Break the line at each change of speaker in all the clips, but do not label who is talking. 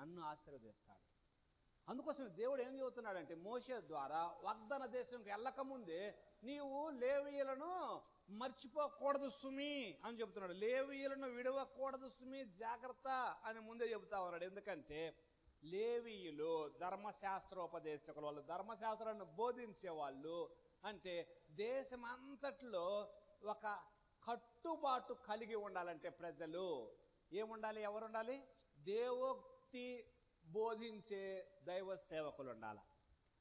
నన్ను ఆశీర్వదిస్తాడు. అందుకోసం దేవుడు ఏం చెబుతున్నాడంటే మోషే ద్వారా వాగ్దాన దేశంకి వెళ్ళకముందే నీవు లేవీయులను మర్చిపోకూడదు సుమి అని చెబుతున్నాడు. లేవీయులను విడవకూడదు సుమి, జాగ్రత్త అని ముందే చెబుతా ఉన్నాడు. ఎందుకంటే లేవీయులు ధర్మశాస్త్రోపదేశకులు, వాళ్ళు ధర్మశాస్త్రాన్ని బోధించే వాళ్ళు. అంటే దేశం అంతట్లో ఒక కట్టుబాటు కలిగి ఉండాలంటే ప్రజలు ఏముండాలి? ఎవరుండాలి? దేవోక్తి బోధించే దైవ సేవకులు ఉండాలి.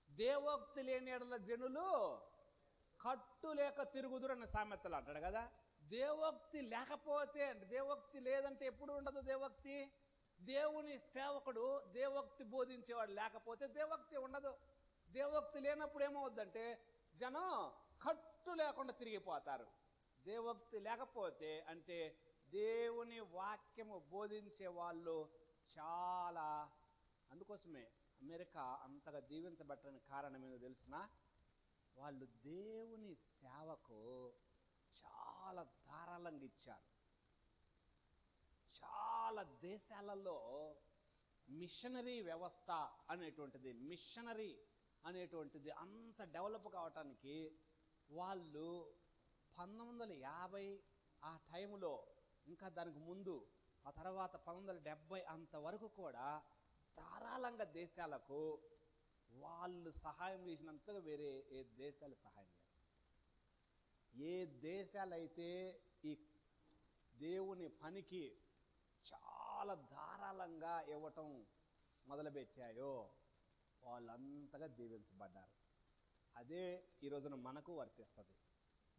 దేవోక్తి లేని ఎడల జనులు కట్టు లేక తిరుగుదురు అన్న సామెతలు అంటాడు కదా. దేవోక్తి లేకపోతే, దేవోక్తి లేదంటే ఎప్పుడు ఉండదు దేవోక్తి. దేవుని సేవకుడు దేవోక్తి బోధించేవాడు లేకపోతే దేవోక్తి ఉండదు. దేవోక్తి లేనప్పుడు ఏమవుద్దంటే జనం కట్టు లేకుండా తిరిగిపోతారు. దేవోక్తి లేకపోతే అంటే దేవుని వాక్యము బోధించే వాళ్ళు చాలా. అందుకోసమే అమెరికా అంతగా దీవించబట్టని కారణం ఏదో తెలిసిన, వాళ్ళు దేవుని సేవకు చాలా ధారాళంగా ఇచ్చారు. చాలా దేశాలలో మిషనరీ వ్యవస్థ అనేటువంటిది అంత డెవలప్ కావటానికి వాళ్ళు 1950 ఆ టైంలో, ఇంకా దానికి ముందు, ఆ తర్వాత 1970 అంతవరకు కూడా ధారాళంగా దేశాలకు వాళ్ళు సహాయం చేసినంతగా వేరే ఏ దేశాలు సహాయం చేయాలి. ఏ దేశాలైతే ఈ దేవుని పనికి చాలా ధారాళంగా ఇవ్వటం మొదలుపెట్టాయో వాళ్ళంతగా దీవించబడ్డారు. అదే ఈ రోజున మనకు వర్తిస్తుంది.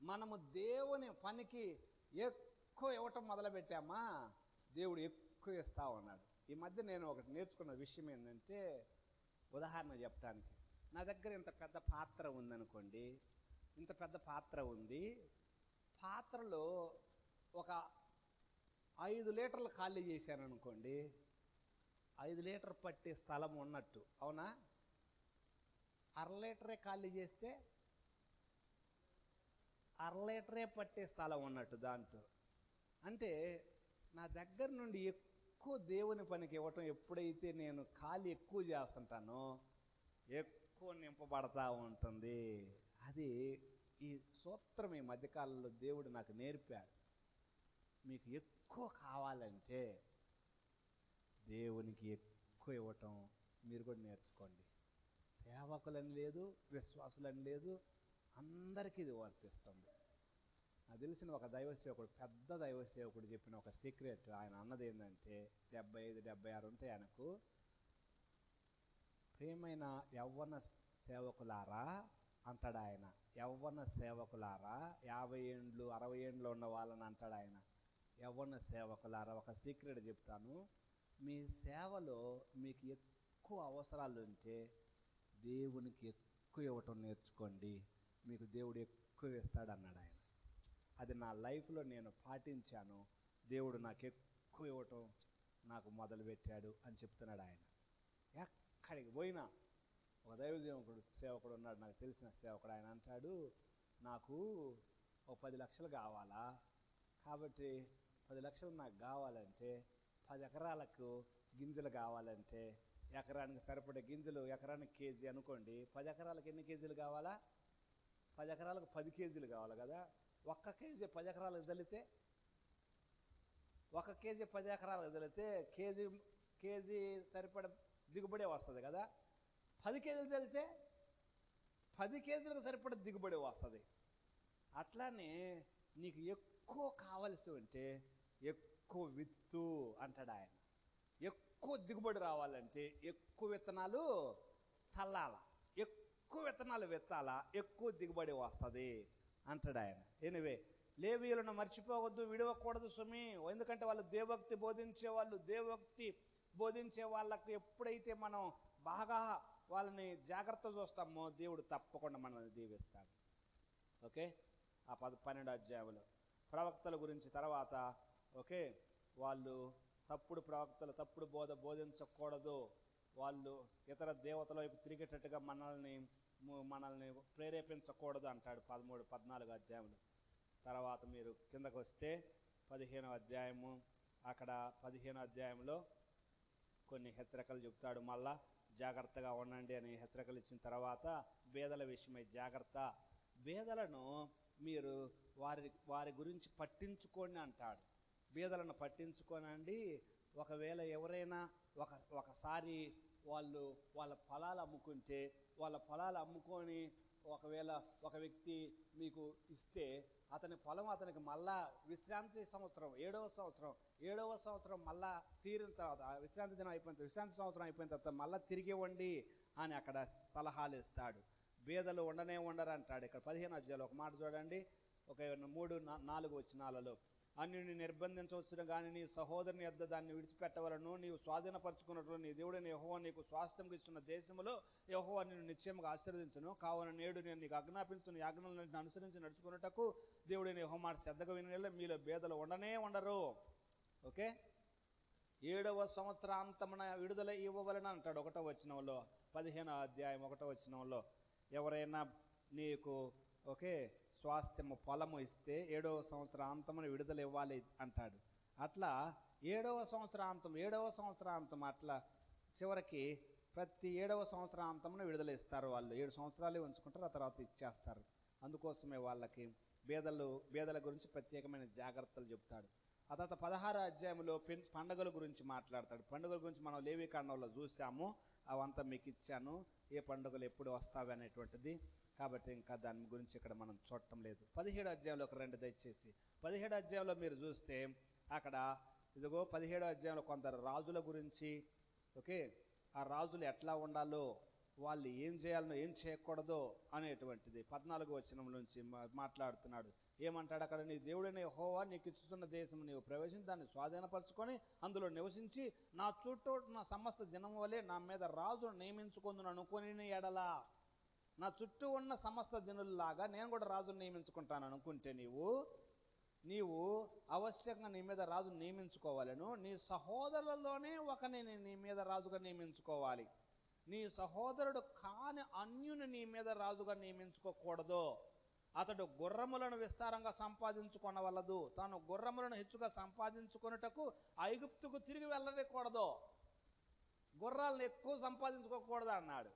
మనము దేవుని పనికి ఎక్కువ ఇవ్వటం మొదలుపెట్టామా దేవుడు ఎక్కువ ఇస్తా ఉన్నాడు. ఈ మధ్య నేను ఒకటి నేర్చుకున్న విషయం ఏంటంటే, ఉదాహరణ చెప్పడానికి, నా దగ్గర ఇంత పెద్ద పాత్ర ఉందనుకోండి. ఇంత పెద్ద పాత్ర ఉంది. పాత్రలో ఒక 5 లీటర్లు ఖాళీ చేశాను అనుకోండి, 5 లీటర్ పట్టే స్థలం ఉన్నట్టు. అవునా? 1/2 లీటరే ఖాళీ చేస్తే 1/2 లీటరే పట్టే స్థలం ఉన్నట్టు దాంట్లో. అంటే నా దగ్గర నుండి ఎక్కువ దేవుని పనికి ఇవ్వటం ఎప్పుడైతే నేను ఖాళీ ఎక్కువ చేస్తుంటానో ఎక్కువ నింపబడతా ఉంటుంది. అది ఈ సూత్రం ఈ మధ్యకాలంలో దేవుడు నాకు నేర్పాడు. మీకు ఎక్కువ కావాలంటే దేవునికి ఎక్కువ ఇవ్వటం మీరు కూడా నేర్చుకోండి. సేవకులని లేదు, విశ్వాసులని లేదు, అందరికీ ఇది వర్తిస్తుంది. నాకు తెలిసిన ఒక దైవసేవకుడు, పెద్ద దైవసేవకుడు చెప్పిన ఒక సీక్రెట్, ఆయన అన్నది ఏంటంటే 75, 76 ఉంటాయి ఆయనకు. ప్రియమైన యవ్వన సేవకులారా అంటాడు ఆయన. యవ్వన సేవకులారా, 50 ఏండ్లు 60 ఏండ్లు ఉన్న వాళ్ళని అంటాడు ఆయన. యవ్వన సేవకులారా, ఒక సీక్రెట్ చెప్తాను. మీ సేవలో మీకు ఎక్కువ అవసరాలు ఉంటే దేవునికి ఎక్కువ ఇవ్వటం నేర్చుకోండి, మీకు దేవుడు ఎక్కువ ఇస్తాడు అన్నాడు ఆయన. అది నా లైఫ్లో నేను పాటించాను. దేవుడు నాకు ఎక్కువ ఇవ్వటం నాకు మొదలుపెట్టాడు అని చెప్తున్నాడు ఆయన. ఎక్కడికి పోయినా ఒక సేవకుడు ఉన్నాడు, నాకు తెలిసిన సేవకుడు. ఆయన అంటాడు, నాకు ఒక 10 లక్షలు కావాలా, కాబట్టి 10 లక్షలు నాకు కావాలంటే 10 ఎకరాలకు గింజలు కావాలంటే ఎకరానికి సరిపడే గింజలు, ఎకరానికి కేజీ అనుకోండి. 10 ఎకరాలకు ఎన్ని కేజీలు కావాలా? 10 ఎకరాలకు 10 కేజీలు కావాలి కదా. 1 కేజీ 10 ఎకరాలకు చల్లితే, 1 కేజీ 10 ఎకరాలకు చల్లితే కేజీ సరిపడ దిగుబడే వస్తుంది కదా. 10 కేజీలు చల్లితే 10 కేజీలకు సరిపడ దిగుబడి వస్తుంది. అట్లానే నీకు ఎక్కువ కావలసి ఉంటే ఎక్కువ విత్తు అంటాడు ఆయన. ఎక్కువ దిగుబడి రావాలంటే ఎక్కువ విత్తనాలు చల్లాల, ఎక్కువ విత్తనాలు విత్తాలా, ఎక్కువ దిగుబడి వస్తుంది అంటాడు ఆయన. ఎనివే, లేవీయులను మర్చిపోవద్దు, విడవకూడదు సుమి. ఎందుకంటే వాళ్ళు దేవోక్తి బోధించే వాళ్ళు. దేవోక్తి బోధించే వాళ్ళకు ఎప్పుడైతే మనం బాగా వాళ్ళని జాగ్రత్త చూస్తామో దేవుడు తప్పకుండా మనల్ని దీవిస్తాడు. ఓకే, ఆ 12వ అధ్యాయంలో ప్రవక్తల గురించి తర్వాత, ఓకే, వాళ్ళు తప్పుడు ప్రవక్తలు, తప్పుడు బోధించకూడదు, వాళ్ళు ఇతర దేవతల వైపు తిరిగేటట్టుగా మనల్ని ప్రేరేపించకూడదు అంటాడు 13, 14 అధ్యాయంలో. తర్వాత మీరు కిందకు వస్తే 15వ అధ్యాయము, అక్కడ 15వ అధ్యాయంలో కొన్ని హెచ్చరికలు చెప్తాడు. మళ్ళా జాగ్రత్తగా ఉండండి అని హెచ్చరికలు ఇచ్చిన తర్వాత బేదల విషయమై జాగ్రత్త, బేదలను మీరు వారి గురించి పట్టించుకోండి అంటాడు. బేదలను పట్టించుకోనండి. ఒకవేళ ఎవరైనా ఒకసారి వాళ్ళ పొలాలు అమ్ముకుంటే, వాళ్ళ పొలాలు అమ్ముకొని ఒకవేళ ఒక వ్యక్తి మీకు ఇస్తే, అతని పొలం అతనికి మళ్ళా విశ్రాంతి సంవత్సరం 7వ సంవత్సరం మళ్ళా తీరిన తర్వాత, విశ్రాంతి దినం అయిపోయిన విశ్రాంతి సంవత్సరం అయిపోయిన తర్వాత మళ్ళా తిరిగి ఇవ్వండి అని అక్కడ సలహాలు ఇస్తాడు. బేదలు ఉండనే ఉండరు అంటాడు. ఇక్కడ 15వ అధ్యాయంలో ఒక మాట చూడండి, ఒక 3-4 వచనాలలో, అన్యుని నిర్బంధించవచ్చును కానీ నీ సహోదరుని యొద్ద దాన్ని విడిచిపెట్టవలను. నీవు స్వాధీనపరచుకున్నట్లు నీ దేవుడైన యెహోవా నీకు స్వాస్థ్యంగా ఇస్తున్న దేశంలో యెహోవా నిన్ను నిశ్చయముగా ఆశీర్వదించును. కావున నేడు నేను నీకు ఆజ్ఞాపించుతున్న ఆజ్ఞలను అనుసరించి నడుచుకున్నటకు దేవుడైన యెహోవా మాట శ్రద్ధగా విని మీలో బేదలు ఉండనే ఉండరు. ఓకే, 7వ సంవత్సరాంతమున విడుదల ఇవ్వవలన అంటాడు 1వ వచనంలో. 15వ అధ్యాయం 1వ వచనంలో ఎవరైనా నీకు స్వాస్థ్యము పొలము ఇస్తే 7వ సంవత్సరాంతమున విడుదల ఇవ్వాలి అంటాడు. అట్లా 7వ సంవత్సరాంతం అట్లా చివరికి ప్రతి 7వ సంవత్సరాంతమున విడుదల ఇస్తారు. వాళ్ళు 7 సంవత్సరాలే ఉంచుకుంటారు, ఆ తర్వాత ఇచ్చేస్తారు. అందుకోసమే వాళ్ళకి బేదల గురించి ప్రత్యేకమైన జాగ్రత్తలు చెప్తాడు. ఆ తర్వాత 16వ అధ్యాయంలో పండుగల గురించి మాట్లాడతాడు. పండుగల గురించి మనం లేవీకాండంలో చూసాము, అవంతా మీకు ఇచ్చాను, ఏ పండుగలు ఎప్పుడు వస్తావి అనేటువంటిది. కాబట్టి ఇంకా దాని గురించి ఇక్కడ మనం చూడటం లేదు. 17వ అధ్యాయంలో ఒక రండి దయచేసి. 17వ అధ్యాయంలో మీరు చూస్తే అక్కడ ఇదిగో 17వ అధ్యాయంలో కొందరు రాజుల గురించి, ఆ రాజులు ఎట్లా ఉండాలో, వాళ్ళు ఏం చేయాలనో ఏం చేయకూడదో అనేటువంటిది 14వ వచనం నుంచి మాట్లాడుతున్నాడు. ఏమంటాడు అక్కడ, నీ దేవుడైన యెహోవా నీకు ఇచ్చుతున్న దేశం నీవు ప్రవేశించి దాన్ని స్వాధీనపరచుకొని అందులో నివసించి నా చుట్టూ నా సమస్త జనం వలె నా మీద రాజును నియమించుకుందును అనుకుని ఎడలా, నా చుట్టూ ఉన్న సమస్త జనుల్లాగా నేను కూడా రాజును నియమించుకుంటాను అనుకుంటే నీవు అవశ్యంగా నీ మీద రాజును నియమించుకోవాలను. నీ సహోదరులలోనే ఒకని నీ మీద రాజుగా నియమించుకోవాలి. నీ సహోదరుడు కాని అన్యుని నీ మీద రాజుగా నియమించుకోకూడదు. అతడు గుర్రములను విస్తారంగా సంపాదించుకొనవలదు. తాను గుర్రములను హెచ్చుగా సంపాదించుకొనుటకు ఐగుప్తుకు తిరిగి వెళ్ళకూడదు. గుర్రాలను ఎక్కువ సంపాదించుకోకూడదు అన్నాడు.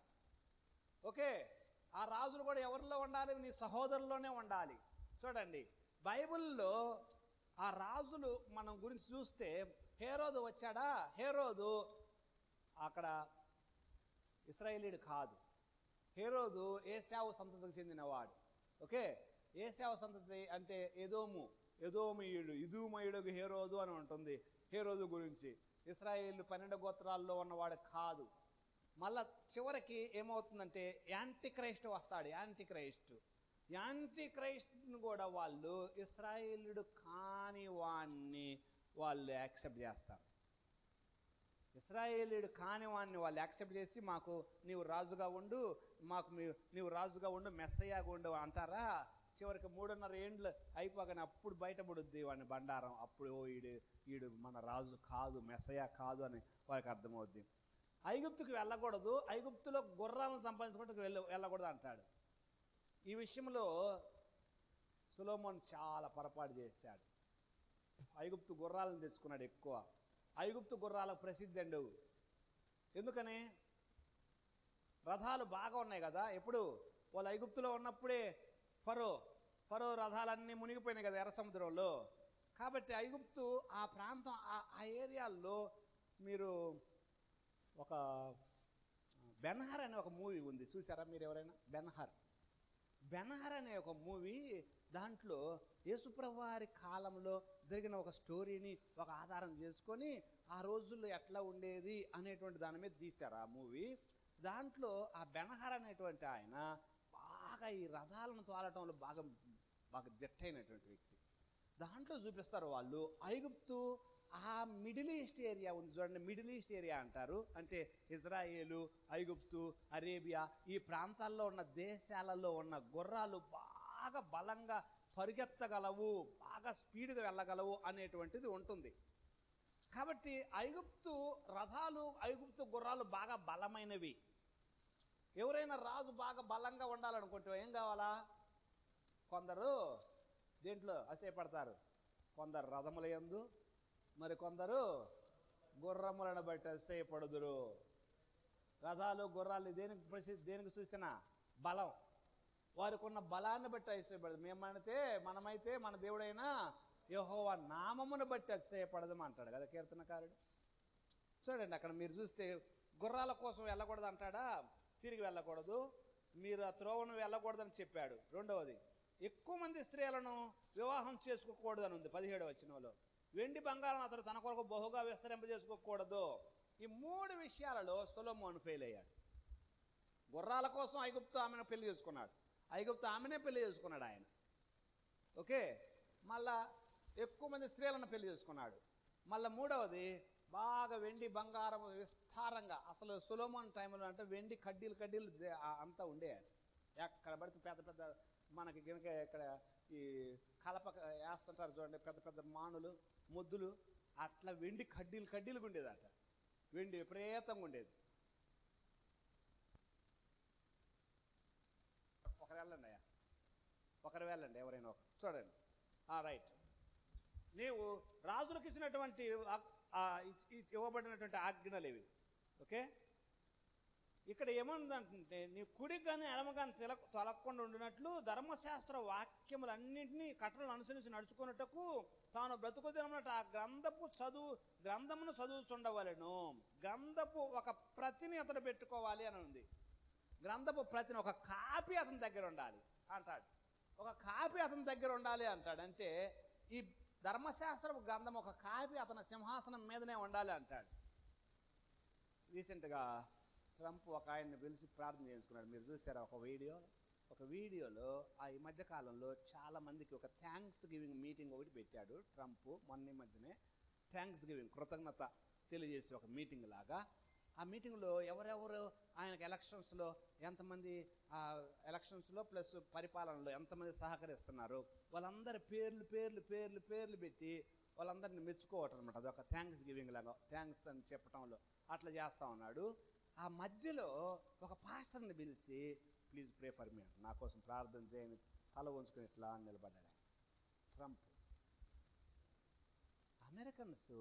ఆ రాజులు కూడా ఎవరిలో ఉండాలి? నీ సహోదరుల్లోనే ఉండాలి. చూడండి, బైబిల్లో ఆ రాజులు మనం గురించి చూస్తే, హేరోదు వచ్చాడా? హేరోదు అక్కడ ఇశ్రాయేలీయుడు కాదు. హేరోదు ఏశావు సంతతికి చెందినవాడు. ఏశావు సంతతి అంటే ఇదూమయుడు హేరోదు అని ఉంటుంది హేరోదు గురించి. ఇశ్రాయేలు 12 గోత్రాల్లో ఉన్నవాడు కాదు. మళ్ళా చివరికి ఏమవుతుందంటే యాంటిక్రైస్ట్ వస్తాడు. యాంటిక్రైస్ట్ను కూడా వాళ్ళు ఇశ్రాయేలుడు కాని వాణ్ణి వాళ్ళు యాక్సెప్ట్ చేస్తారు. ఇశ్రాయేలీయుడు కాని వాడిని వాళ్ళు యాక్సెప్ట్ చేసి, నీవు రాజుగా ఉండు, నీవు రాజుగా ఉండు, మెస్సయ్యాగా ఉండు అంటారా? చివరికి 3.5 ఏండ్లు అయిపోగానే అప్పుడు బయటపడుద్ది వాడిని బండారం. అప్పుడు ఈడు మన రాజు కాదు, మెస్సయ్య కాదు అని వారికి అర్థమవుద్ది. ఐగుప్తుకు వెళ్ళకూడదు, ఐగుప్తులో గుర్రాలను సంపాదించుకుంటూ వెళ్ళకూడదు అంటాడు. ఈ విషయంలో సొలొమోన్ చాలా పొరపాటు చేశాడు. ఐగుప్తు గుర్రాలను తెచ్చుకున్నాడు ఎక్కువ. ఐగుప్తు గుర్రాలకు ప్రసిద్ధి అండి. ఎందుకని? రథాలు బాగా ఉన్నాయి కదా. ఎప్పుడు వాళ్ళు ఐగుప్తులో ఉన్నప్పుడే ఫరో రథాలన్నీ మునిగిపోయినాయి కదా ఎర్ర సముద్రంలో. కాబట్టి ఐగుప్తు ఆ ప్రాంతం, ఆ ఏరియాల్లో మీరు ఒక బెన్హర్ అనే ఒక మూవీ ఉంది, చూసారా మీరు ఎవరైనా? బెన్హర్ అనే ఒక మూవీ, దాంట్లో యేసుప్రభు వారి కాలంలో జరిగిన ఒక స్టోరీని ఒక ఆధారం చేసుకొని ఆ రోజుల్లో ఎట్లా ఉండేది అనేటువంటి దాని మీద తీశారు ఆ మూవీ. దాంట్లో ఆ బెన్హర్ అనేటువంటి ఆయన బాగా ఈ రథాలను తోలటంలో బాగా దిట్టైనటువంటి వ్యక్తి. దాంట్లో చూపిస్తారు వాళ్ళు ఐగుప్తు, ఆ మిడిల్ ఈస్ట్ ఏరియా ఉంది చూడండి, మిడిల్ ఈస్ట్ ఏరియా అంటారు. అంటే ఇజ్రాయేలు, ఐగుప్తు, అరేబియా ఈ ప్రాంతాల్లో ఉన్న దేశాలలో ఉన్న గుర్రాలు బాగా బలంగా పరిగెత్తగలవు, బాగా స్పీడ్గా వెళ్ళగలవు అనేటువంటిది ఉంటుంది. కాబట్టి ఐగుప్తు రథాలు, ఐగుప్తు గుర్రాలు బాగా బలమైనవి. ఎవరైనా రాజు బాగా బలంగా ఉండాలనుకుంటే ఏం కావాలా? కొందరు దేంట్లో అసేపడతారు, కొందరు రథముల యందు, మరి కొందరు గుర్రములను బట్టి అతిశయపడుదురు. రథాలు గుర్రాలు దేనికి చూసినా బలం. వారికి ఉన్న బలాన్ని బట్టి అతిశయపడదు. మనమైతే మన దేవుడైనా యెహోవా నామమును బట్టి అతిశయపడదు అంటాడు కదా కీర్తనకారుడు. చూడండి, అక్కడ మీరు చూస్తే గుర్రాల కోసం వెళ్ళకూడదు అంటాడా? తిరిగి వెళ్ళకూడదు. మీరు ఆ త్రోవను వెళ్ళకూడదని చెప్పాడు. రెండవది, ఎక్కువ మంది స్త్రీలను వివాహం చేసుకోకూడదు అని ఉంది 17వ వచనంలో. వెండి బంగారం అతడు తన కొరకు బహుగా విస్తరింపజేసుకోకూడదు. ఈ 3 విషయాలలో సొలొమోను ఫెయిల్ అయ్యాడు. గుర్రాల కోసం ఐగుప్తు ఆమెను పెళ్లి చేసుకున్నాడు. ఐగుప్తు ఆమెనే పెళ్లి చేసుకున్నాడు ఆయన. ఓకే, మళ్ళా ఎక్కువ మంది స్త్రీలను పెళ్లి చేసుకున్నాడు. మళ్ళీ మూడవది, బాగా వెండి బంగారం విస్తారంగా. అసలు సొలొమోన్ టైంలో అంటే వెండి కడ్డీలు అంతా ఉండేది. ఎక్కడ పడితే పెద్ద పెద్ద మనకి కనుక ఇక్కడ ఈ కలప వేస్తుంటారు చూడండి, పెద్ద పెద్ద మానులు ముద్దులు, అట్లా వెండి కడ్డీలుగా ఉండేదట. వెండి విపరీతంగా ఉండేది. ఒకరు వెళ్ళండి ఎవరైనా ఒకరు చూడండి. రైట్, నీవు రాజులకు ఇచ్చినటువంటి ఇవ్వబడినటువంటి ఆజ్ఞలు ఇవి. ఓకే, ఇక్కడ ఏముందంటే నీ కుడి కానీ ఎడమ కానీ తొలగకుండా ఉండినట్లు ధర్మశాస్త్ర వాక్యములన్నింటినీ కట్టలను అనుసరించి నడుచుకున్నట్టుకు తాను బ్రతుకు దినమునట ఆ గ్రంథమును చదువుతుండవలెను. గ్రంథపు ఒక ప్రతిని అతడు పెట్టుకోవాలి అని ఉంది. గ్రంథపు ప్రతిని ఒక కాపీ అతని దగ్గర ఉండాలి అంటాడు. ఒక కాపీ అతని దగ్గర ఉండాలి అంటాడు. అంటే ఈ ధర్మశాస్త్రపు గ్రంథం ఒక కాపీ అతని సింహాసనం మీదనే ఉండాలి అంటాడు. రీసెంట్గా ట్రంప్ ఒక ఆయన్ని పిలిచి ప్రార్థన చేసుకున్నాడు. మీరు చూసారా ఒక వీడియోలో ఈ మధ్యకాలంలో చాలా మందికి ఒక థ్యాంక్స్ గివింగ్ మీటింగ్ ఒకటి పెట్టాడు ట్రంప్. మొన్న మధ్యనే థ్యాంక్స్ గివింగ్, కృతజ్ఞత తెలియజేసే ఒక మీటింగ్ లాగా. ఆ మీటింగ్లో ఎవరెవరు ఆయనకు ఎలక్షన్స్లో ఎంతమంది, ఎలక్షన్స్లో ప్లస్ పరిపాలనలో ఎంతమంది సహకరిస్తున్నారు వాళ్ళందరి పేర్లు పెట్టి వాళ్ళందరిని మెచ్చుకోవటం అనమాట. అదొక థ్యాంక్స్ గివింగ్ లాగా, థ్యాంక్స్ అని చెప్పటంలో అట్లా చేస్తా ఉన్నాడు. ఆ మధ్యలో ఒక పాస్టర్ని పిలిచి ప్లీజ్ ప్రే ఫర్ మీ, నా కోసం ప్రార్థన చేయని తల ఉంచుకుని ఇట్లా నిలబడ్డాడు ట్రంప్. అమెరికన్స్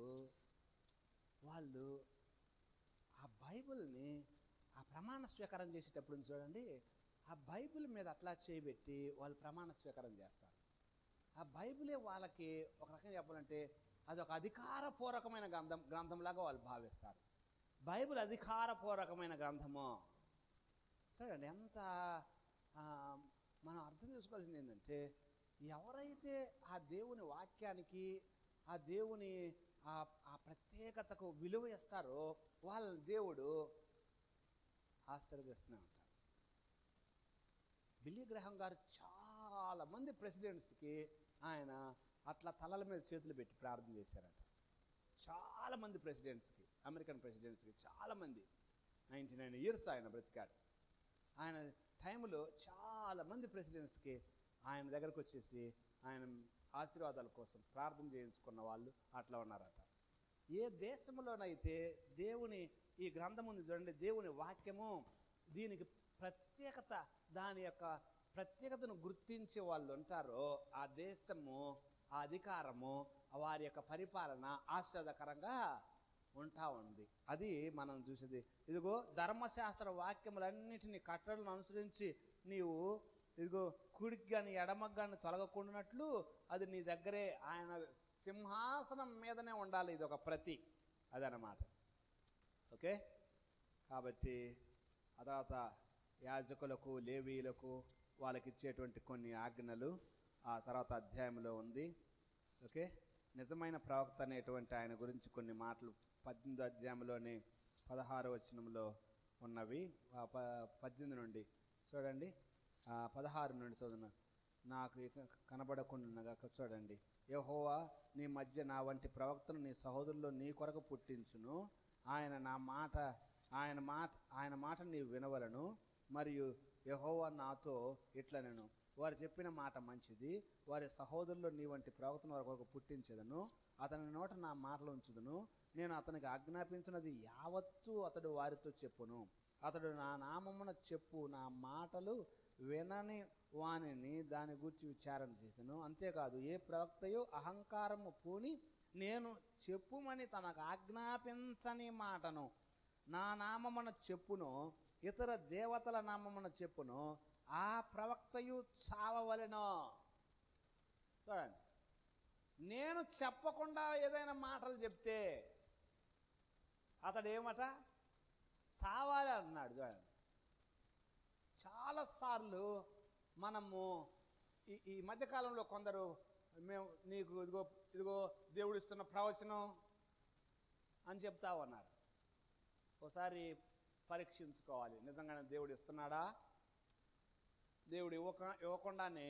వాళ్ళు ఆ బైబిల్ని ఆ ప్రమాణ స్వీకారం చేసేటప్పుడు చూడండి, ఆ బైబిల్ మీద అట్లా చేయబెట్టి వాళ్ళు ప్రమాణ స్వీకారం చేస్తారు. ఆ బైబిలే వాళ్ళకి ఒక రకంగా చెప్పాలంటే అదొక అధికారపూర్వకమైన గ్రంథంలాగా వాళ్ళు భావిస్తారు. బైబిల్ అధికారపూర్వకమైన గ్రంథము. చూడండి ఎంత మనం అర్థం చేసుకోవాల్సింది ఏంటంటే, ఎవరైతే ఆ దేవుని వాక్యానికి, ఆ దేవుని ఆ ప్రత్యేకతకు విలువ ఇస్తారో వాళ్ళని దేవుడు ఆశీర్వదిస్తూనే ఉంటారు. బిల్లీ గ్రహాం గారు చాలా మంది ప్రెసిడెంట్స్కి ఆయన అట్లా తలల మీద చేతులు పెట్టి ప్రార్థన చేశారట. చాలా మంది ప్రెసిడెంట్స్కి, అమెరికన్ ప్రెసిడెంట్స్కి చాలామంది. 99 years ఆయన బ్రతికాడు. ఆయన టైంలో చాలా మంది ప్రెసిడెంట్స్కి ఆయన దగ్గరకు వచ్చేసి ఆయన ఆశీర్వాదాల కోసం ప్రార్థన చేయించుకున్న వాళ్ళు అట్లా ఉన్నారట. ఏ దేశంలోనైతే దేవుని ఈ గ్రంథం ఉంది చూడండి, దేవుని వాక్యము, దీనికి ప్రత్యేకత, దాని యొక్క ప్రత్యేకతను గుర్తించే వాళ్ళు ఉంటారో ఆ దేశము, ఆ అధికారము, వారి యొక్క పరిపాలన ఆశ్చర్యకరంగా ఉంటా ఉంది. అది మనం చూసేది. ఇదిగో ధర్మశాస్త్ర వాక్యములన్నిటినీ కట్టడలను అనుసరించి నీవు ఇదిగో కుడికి కానీ ఎడమకు కానీ తొలగకుండానట్లు అది నీ దగ్గరే ఆయన సింహాసనం మీదనే ఉండాలి. ఇది ఒక ప్రతి అదనమాట. ఓకే, కాబట్టి ఆ తర్వాత యాజకులకు, లేవీయులకు వాళ్ళకి ఇచ్చేటువంటి కొన్ని ఆజ్ఞలు ఆ తర్వాత అధ్యాయంలో ఉంది. ఓకే, నిజమైన ప్రవక్త అనేటువంటి ఆయన గురించి కొన్ని మాటలు 18వ అధ్యాయంలోనే 16వ వచనంలో ఉన్నవి. 18 నుండి చూడండి, 16 నుండి చదువున. నాకు కనబడకుండా చూడండి, యెహోవా నీ మధ్య నా వంటి ప్రవక్తను నీ సహోదరుల్లో నీ కొరకు పుట్టించును. ఆయన మాట నీవు వినవలను. మరియు యెహోవా నాతో ఇట్లనెను, వారు చెప్పిన మాట మంచిది, వారి సహోదరుల్లో నీ వంటి ప్రవక్తను వారి కొరకు పుట్టించేదను, అతని నోట నా మాటలు ఉంచుదును, నేను అతనికి ఆజ్ఞాపించినది యావత్తు అతడు వారితో చెప్పును. అతడు నా నామమున చెప్పు నా మాటలు వినని వానిని దాని గూర్చి విచారణ చేసెను. అంతేకాదు, ఏ ప్రవక్తయో అహంకారము పూని నేను చెప్పుమని తనకు ఆజ్ఞాపించని మాటను నా నామమున చెప్పును, ఇతర దేవతల నామమున చెప్పును, ఆ ప్రవక్తయు చావవలెను. చూడండి, నేను చెప్పకుండా ఏదైనా మాటలు చెప్తే అతడు ఏమట చావాలి అన్నాడు. చూడండి, చాలాసార్లు మనము ఈ మధ్యకాలంలో కొందరు మేము నీకు ఇదిగో ఇదిగో దేవుడు ఇస్తున్న ప్రవచనం అని చెప్తా ఉన్నారు. ఒకసారి పరీక్షించుకోవాలి, నిజంగానే దేవుడు ఇస్తున్నాడా? దేవుడు ఇవ్వకుండానే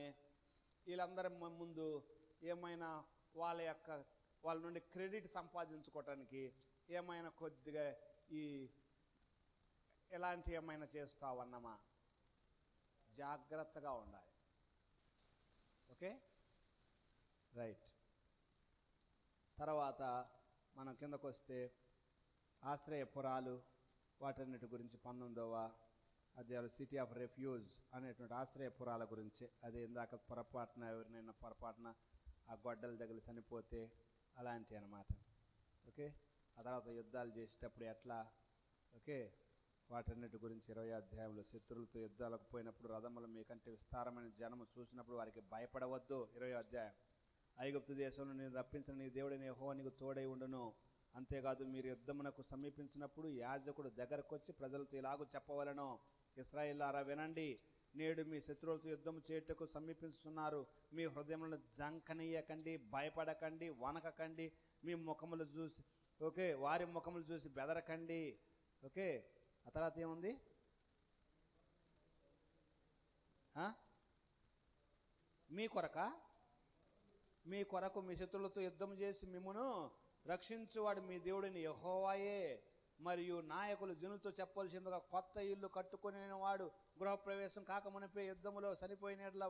వీళ్ళందరి ముందు ఏమైనా వాళ్ళ నుండి క్రెడిట్ సంపాదించుకోవటానికి ఏమైనా కొద్దిగా ఎలాంటి ఏమైనా చేస్తావన్నమా? జాగ్రత్తగా ఉండాలి. Okay, right. తర్వాత మనం కిందకు వస్తే ఆశ్రయపురాలు, వాటన్నిటి గురించి 19వ అధ్యాయంలో సిటీ ఆఫ్ రెఫ్యూజ్ అనేటువంటి ఆశ్రయపురాల గురించి. అది ఇందాక ఎవరినైనా పొరపాటున ఆ గొడ్డల దగ్గర చనిపోతే అలాంటి అన్నమాట. ఓకే, ఆ తర్వాత యుద్ధాలు చేసేటప్పుడు ఎట్లా, ఓకే, వాటన్నిటి గురించి 20వ అధ్యాయంలో శత్రువులతో యుద్ధాలకు పోయినప్పుడు రథములు మీకంటే విస్తారమైన జనము చూసినప్పుడు వారికి భయపడవద్దు. 20వ అధ్యాయం. ఐగుప్తు దేశంలో నేను రప్పించిన నీ దేవుడైన యెహోవా నీకు తోడై ఉండును. అంతేకాదు, మీరు యుద్ధమునకు సమీపించినప్పుడు యాజకుడు దగ్గరకు వచ్చి ప్రజలతో ఇలాగూ చెప్పవలెను, ఇశ్రాయేలులారా వినండి, నేడు మీ శత్రువులతో యుద్ధము చేయుటకు సమీపిస్తున్నారు. మీ హృదయములను జంకనీయకండి, భయపడకండి, వణకకండి. మీ ముఖములు చూసి, ఓకే, వారి ముఖములు చూసి బెదరకండి. ఓకే, ఆ తర్వాత ఏముంది? మీ కొరకు మీ శత్రువులతో యుద్ధం చేసి మిమ్మును రక్షించువాడు మీ దేవుడిని యెహోవాయే. మరియు నాయకులు జనులతో చెప్పవలసిందిగా, కొత్త ఇల్లు కట్టుకునే వాడు గృహప్రవేశం కాకమునిపే యుద్ధములో చనిపోయినట్ల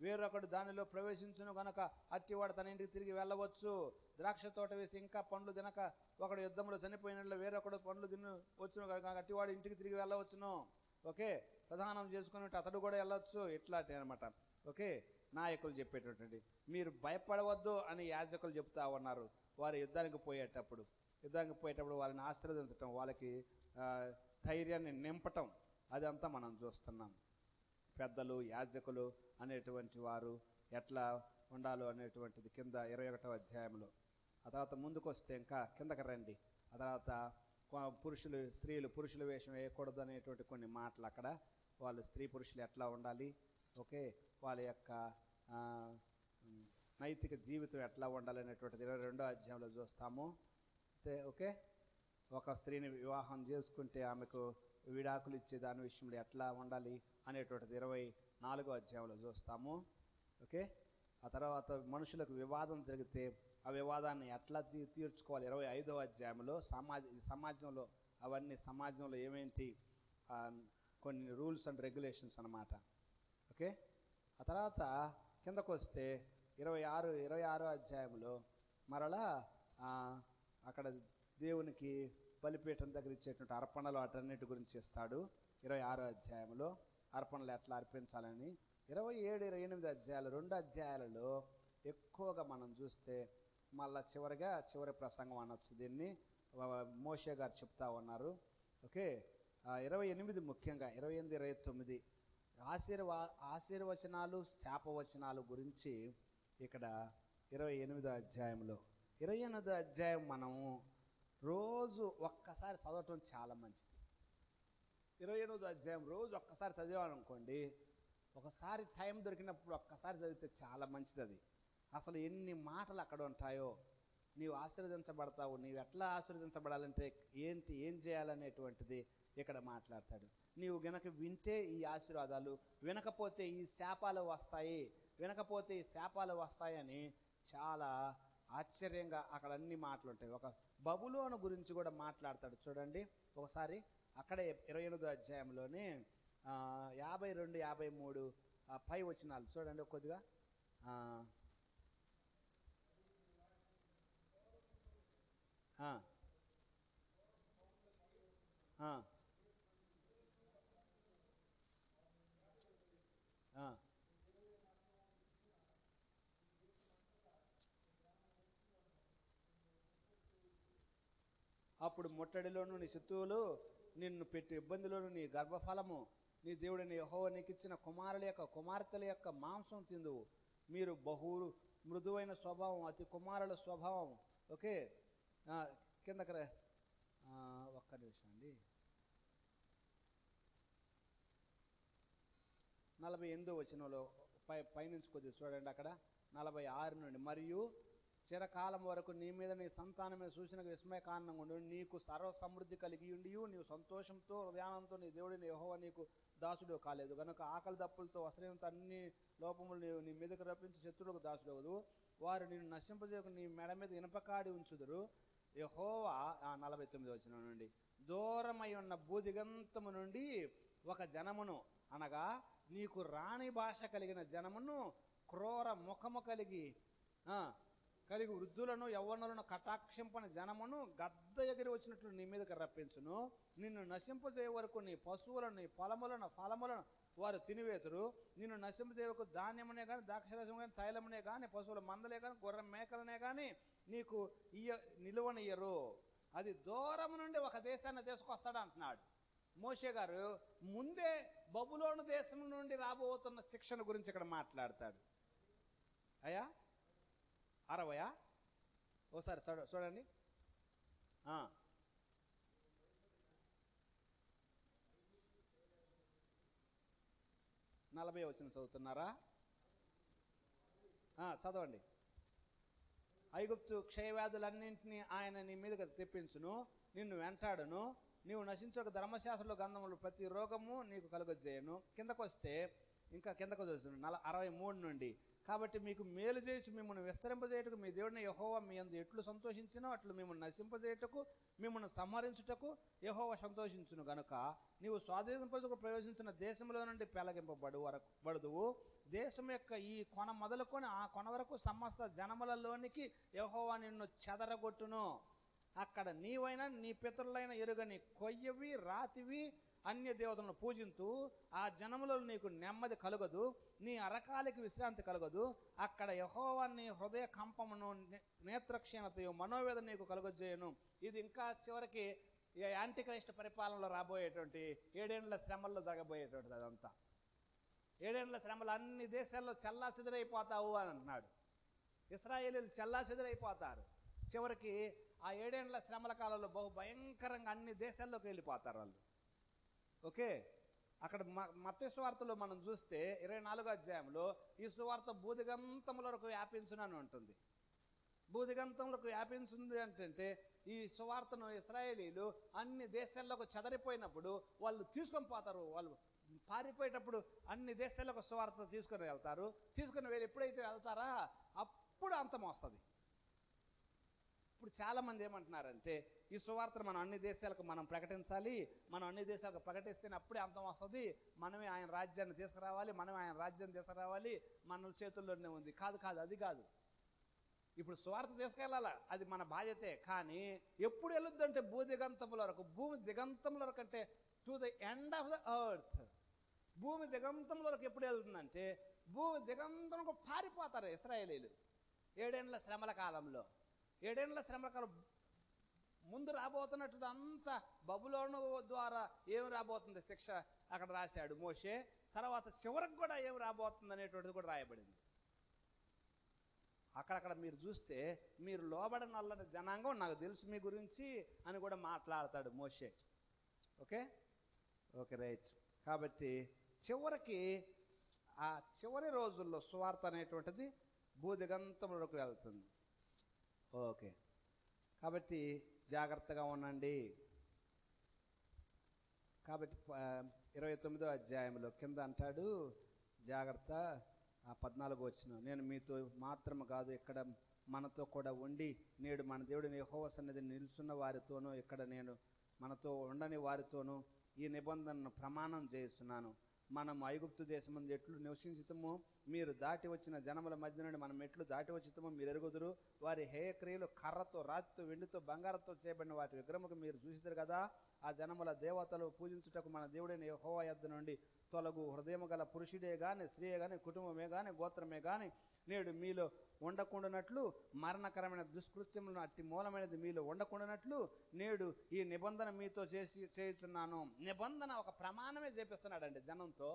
వేరొకడు దానిలో ప్రవేశించును గనక అట్టివాడు తన ఇంటికి తిరిగి వెళ్ళవచ్చు. ద్రాక్ష తోట వేసి ఇంకా పండ్లు తినక ఒకడు యుద్ధంలో చనిపోయినట్లు వేరొకడు పండ్లు వచ్చును కనుక అట్టివాడు ఇంటికి తిరిగి వెళ్ళవచ్చును. ఓకే, ప్రధానం చేసుకుని అతడు కూడా వెళ్ళవచ్చు. ఇట్లాంటి అనమాట. ఓకే, నాయకులు చెప్పేటటువంటి, మీరు భయపడవద్దు అని యాజకులు చెప్తా ఉన్నారు. వారు యుద్ధానికి పోయేటప్పుడు వాళ్ళని ఆశీర్వదించటం, వాళ్ళకి ధైర్యాన్ని నింపటం, అదంతా మనం చూస్తున్నాం. పెద్దలు, యాజకులు అనేటువంటి వారు ఎట్లా ఉండాలో అనేటువంటిది కింద 21వ అధ్యాయంలో. ఆ తర్వాత ముందుకు వస్తే ఇంకా కిందకి రండి. ఆ తర్వాత స్త్రీలు పురుషుల వేషం వేయకూడదు అనేటువంటి కొన్ని మాటలు అక్కడ. వాళ్ళు స్త్రీ పురుషులు ఎట్లా ఉండాలి, ఓకే, వాళ్ళ యొక్క నైతిక జీవితం ఎట్లా ఉండాలి అనేటువంటిది 22వ అధ్యాయంలో చూస్తాము. ఓకే, ఒక స్త్రీని వివాహం చేసుకుంటే ఆమెకు విడాకులు ఇచ్చే దాని విషయంలో ఎట్లా ఉండాలి అనేటువంటిది 24వ అధ్యాయంలో చూస్తాము. ఓకే, ఆ తర్వాత మనుషులకు వివాదం జరిగితే ఆ వివాదాన్ని ఎట్లా తీర్చుకోవాలి 25వ అధ్యాయంలో. సమాజంలో అవన్నీ సమాజంలో ఏమేంటి కొన్ని రూల్స్ అండ్ రెగ్యులేషన్స్ అన్నమాట. ఓకే, ఆ తర్వాత కిందకు వస్తే 26వ అధ్యాయంలో మరలా అక్కడ దేవునికి బలిపీఠం దగ్గర ఇచ్చేటువంటి అర్పణలు వాటన్నిటి గురించి ఇస్తాడు 26వ అధ్యాయంలో, అర్పణలు ఎట్లా అర్పించాలని. 27, 28 అధ్యాయాలు, 2 అధ్యాయాలలో ఎక్కువగా మనం చూస్తే మళ్ళా చివరి ప్రసంగం అనొచ్చు దీన్ని, మోషే గారు చెప్తా ఉన్నారు. ఓకే, 28 ముఖ్యంగా 28, 29 ఆశీర్వచనాలు, శాపవచనాలు గురించి ఇక్కడ 28వ అధ్యాయంలో. 28వ అధ్యాయం మనము రోజు ఒక్కసారి చదవటం చాలా మంచిది. 28వ అధ్యాయం రోజు ఒక్కసారి చదివామనుకోండి, ఒకసారి టైం దొరికినప్పుడు ఒక్కసారి చదివితే చాలా మంచిది. అది అసలు ఎన్ని మాటలు అక్కడ ఉంటాయో, నీవు ఆశీర్వదించబడతావు, నీవు ఎట్లా ఆశీర్వదించబడాలంటే ఏం చేయాలనేటువంటిది ఇక్కడ మాట్లాడతాడు. నీవు గనక వింటే ఈ ఆశీర్వాదాలు, వినకపోతే ఈ శాపాలు వస్తాయని చాలా ఆశ్చర్యంగా అక్కడ అన్ని మాటలు ఉంటాయి. ఒక బబులోను గురించి కూడా మాట్లాడతాడు. చూడండి ఒకసారి అక్కడే 28వ అధ్యాయంలోనే 52, 53 పై వచనాలు చూడండి కొద్దిగా. అప్పుడు ముట్టడిలోను నీ శత్రువులు నిన్ను పెట్టి ఇబ్బందిలోను నీ గర్భఫలము నీ దేవుడిని యెహోవా నీకు ఇచ్చిన కుమారుల యొక్క కుమార్తెల యొక్క మాంసం తిందువు. మీరు మృదువైన స్వభావం, అతి కుమారుల స్వభావం. ఓకే, కిందకి ఒక్క నిమిషం అండి. 48వ వచనంలో పైనుంచి కొద్దిగా చూడండి. అక్కడ 46 నుండి, మరియు చిరకాలం వరకు నీ మీద నీ సంతానం మీద సూచన విస్మయ కారణంగా ఉండి నీకు సర్వ సమృద్ధి కలిగి ఉండి నీవు సంతోషంతో హృదయానంతో నీ దేవుడిని యెహోవా నీకు దాసుడు కాలేదు కనుక ఆకలి దప్పులతో వస్త్రంతో అన్ని లోపములు నీ మీదకు రప్పించి శత్రువులకు దాసుడవదు. వారు నిన్ను నశింపజేయకు, నీ మెడ మీద ఇనపకాడి ఉంచుదురు. యెహోవా 49వ వచనం నుండి, దూరమై ఉన్న భూదిగంతము నుండి ఒక జనమును, అనగా నీకు రాణి భాష కలిగిన జనమును, క్రూర ముఖము కలిగి వృద్ధులను యవ్వనులను కటాక్షింపని జనమును గద్ద ఎగిరి వచ్చినట్లు నీ మీదకి రప్పించును. నిన్ను నశింపజేయ వరకు నీ పశువులను నీ పొలములను ఫలములను వారు తినివేతురు. నిన్ను నశింపజేయకు ధాన్యమునే కానీ ద్రాక్షరసము కానీ తైలమునే కానీ పశువుల మందలే కానీ గొర్రె మేకలనే కానీ నీకు నిలువనియ్యరు. అది దూరం నుండి ఒక దేశాన్ని తీసుకొస్తాడు అంటున్నాడు మోషే గారు. ముందే బబులోను దేశం నుండి రాబోతున్న శిక్షణ గురించి ఇక్కడ మాట్లాడతాడు. అయ్యా 60 ఓసారి చూడండి. 40వ వచనం చదువుతున్నారా? చదవండి. ఐగుప్తు క్షయవ్యాధులన్నింటినీ ఆయన నీ మీదకి తెప్పించును, నిన్ను వెంటాడును, నీవు నశించక ధర్మశాస్త్రంలో గంధములు ప్రతి రోగము నీకు కలుగజేయను. కిందకు వస్తే ఇంకా కిందకు చూస్తున్నాను 63 నుండి, కాబట్టి మీకు మేలు చేసి మిమ్మల్ని విస్తరింపజేయటకు మీ దేవుడిని యెహోవా మీ యందు ఎట్లు సంతోషించినో అట్లు మిమ్మల్ని నశింపజేయటకు మిమ్మల్ని సంహరించుటకు యెహోవా సంతోషించును గనుక నీవు స్వాధీనపరచుకు ప్రవేశించిన దేశంలో నుండి పెళ్లగింపబడుదువు. దేశం యొక్క ఈ కొన మొదలుకొని ఆ కొన వరకు సమస్త జనములలోనికి యెహోవా నిన్ను చెదరగొట్టును. అక్కడ నీవైనా నీ పితరులైన ఎరుగని కొయ్యవి రాతివి అన్య దేవతలను పూజింతూ ఆ జనములలో నీకు నెమ్మది కలుగదు, నీ అరకాలికి విశ్రాంతి కలగదు. అక్కడ యెహోవా నీ హృదయ కంపమును నేత్రక్షీణతయు మనోవేదన నీకు కలుగజేయను. ఇది ఇంకా చివరికి యాంటిక్రైస్ట్ పరిపాలనలో రాబోయేటువంటి 7 ఏళ్ల శ్రమల్లో జరగబోయేటువంటిది. అదంతా 7 ఏళ్ల శ్రమలు అన్ని దేశాల్లో చెల్లాచెదురైపోతావు అని అంటున్నాడు. ఇశ్రాయేలీయులు చెల్లాచెదురైపోతారు. చివరికి ఆ 7 ఏళ్ల శ్రమల కాలంలో బహు భయంకరంగా అన్ని దేశాల్లోకి వెళ్ళిపోతారు వాళ్ళు. ఓకే, అక్కడ మత్తయి సువార్తలో మనం చూస్తే 24వ అధ్యాయంలో ఈ సువార్త భూదిగంతముల వరకు వ్యాపించునని ఉంటుంది. భూదిగంతములకు వ్యాపించింది అంటే ఈ సువార్తను ఇశ్రాయేలీయులు అన్ని దేశాల్లోకి చెదరిపోయినప్పుడు వాళ్ళు తీసుకొని పోతారు. వాళ్ళు పారిపోయేటప్పుడు అన్ని దేశాలకు సువార్త తీసుకొని వెళ్తారు. తీసుకొని వెళ్ళి ఎప్పుడైతే వెళ్తారా అప్పుడు అంతం వస్తుంది. ఇప్పుడు చాలామంది ఏమంటున్నారంటే ఈ సువార్తను మనం అన్ని దేశాలకు మనం ప్రకటించాలి, మనం అన్ని దేశాలకు ప్రకటిస్తేనే అప్పుడే అంతం వస్తుంది, మనమే ఆయన రాజ్యాన్ని తీసుకురావాలి, మనమే ఆయన రాజ్యాన్ని తీసుకురావాలి, మన చేతుల్లోనే ఉంది. కాదు, అది కాదు. ఇప్పుడు సువార్త తీసుకెళ్ళాలా, అది మన బాధ్యతే. కానీ ఎప్పుడు వెళ్ళొద్దంటే భూదిగంతముల వరకు. భూమి దిగంతముల వరకు అంటే to the end of the earth. భూమి దిగంతముల వరకు ఎప్పుడు వెళ్తుందంటే భూమి దిగంతములకు పారిపోతారు ఇశ్రాయేలీయులు 7 ఏళ్ల శ్రమల కాలంలో. 7 ఏళ్ల శ్రమల కాలం ముందు రాబోతున్నట్టు అంతా బబులోను ద్వారా ఏమి రాబోతుంది శిక్ష అక్కడ రాశాడు మోషే. తర్వాత చివరికి కూడా ఏమి రాబోతుంది అనేటువంటిది కూడా రాయబడింది. అక్కడక్కడ మీరు చూస్తే మీరు లోబడిన వాళ్ళ జనాంగం నాకు తెలుసు మీ గురించి అని కూడా మాట్లాడతాడు మోషే. Okay, right. కాబట్టి చివరికి ఆ చివరి రోజుల్లో సువార్త అనేటువంటిది భూదిగంతములకు వెళ్తుంది. ఓకే, కాబట్టి జాగ్రత్తగా ఉండండి. కాబట్టి 29వ అధ్యాయంలో కింద అంటాడు జాగ్రత్త. 14వ వచనం, నేను మీతో మాత్రము కాదు ఇక్కడ మనతో కూడా ఉండి నేడు మన దేవుడిని యెహోవా సన్నిధిని నిలుచున్న వారితోనూ ఇక్కడ నేను మనతో ఉండని వారితోనూ ఈ నిబంధనను ప్రమాణం చేస్తున్నాను. మనం ఐగుప్తు దేశం ఎట్లు నివసించుతామో మీరు దాటి వచ్చిన జనముల మధ్య నుండి మనం ఎట్లు దాటి వచ్చితామో మీరు ఎరుగుదురు. వారి హేయక్రియలు కర్రతో రాతితో వెండితో బంగారంతో చేయబడిన వాటి విగ్రహముకు మీరు చూసిద్దరు కదా. ఆ జనముల దేవతలు పూజించుటకు మన దేవుడైన యెహోవా యొద్ద నుండి తొలగు. హృదయము గల పురుషుడే గాని స్త్రీయే గాని కుటుంబమే గాని గోత్రమే గాని నేడు మీలో ఉండకుండానట్లు, మరణకరమైన దుష్కృత్యములను అట్టి మూలమైనది మీలో ఉండకుండానట్లు నేడు ఈ నిబంధన మీతో చేయుచున్నాను. నిబంధన ఒక ప్రమాణమే చేపిస్తున్నాడండి జనంతో.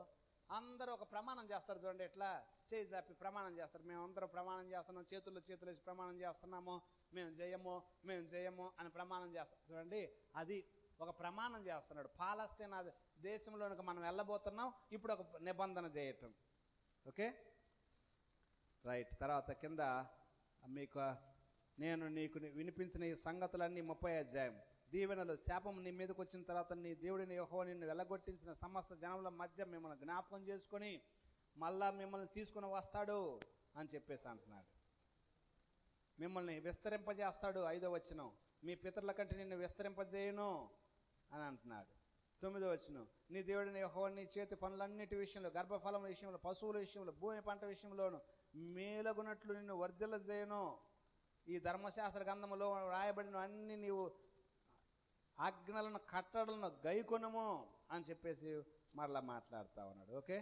అందరూ ఒక ప్రమాణం చేస్తారు చూడండి, ఎట్లా చేయి చాపి ప్రమాణం చేస్తారు. మేము అందరం ప్రమాణం చేస్తున్నాం, చేతుల్లో వేసి ప్రమాణం చేస్తున్నాము, మేము జయము అని ప్రమాణం చేస్తాం చూడండి. అది ఒక ప్రమాణం చేస్తున్నాడు. పాలస్తీనా దేశంలోనికి మనం వెళ్ళబోతున్నాం, ఇప్పుడు ఒక నిబంధన చేయటం. Okay right. తర్వాత కింద మీకు నేను నీకు వినిపించిన ఈ సంగతులన్నీ 30వ అధ్యాయం. దీవెనలు శాపం నీ మీదకి వచ్చిన తర్వాత నీ దేవుడిని యెహోవా నిన్ను వెళ్ళగొట్టించిన సమస్త జనముల మధ్య మిమ్మల్ని జ్ఞాపకం చేసుకొని మళ్ళా మిమ్మల్ని తీసుకుని వస్తాడు అని చెప్పేసి అంటున్నాడు. మిమ్మల్ని విస్తరింపజేస్తాడు. 5వ వచనం, మీ పితరుల కంటే నిన్ను విస్తరింపజేయును అని అంటున్నాడు. 9వ వచనం, నీ దేవుడిని యెహోవా నీ చేతి పనులన్నిటి విషయంలో, గర్భఫలం విషయంలో, పశువుల విషయంలో, భూమి పంట విషయంలోను మేలగునట్లు నిన్ను వర్ధిల్లజేయును. ఈ ధర్మశాస్త్ర గ్రంథములో రాయబడిన అన్ని నీవు ఆజ్ఞలను కట్టడలను గైకొనము అని చెప్పేసి మరలా మాట్లాడుతూ ఉన్నాడు. ఓకే,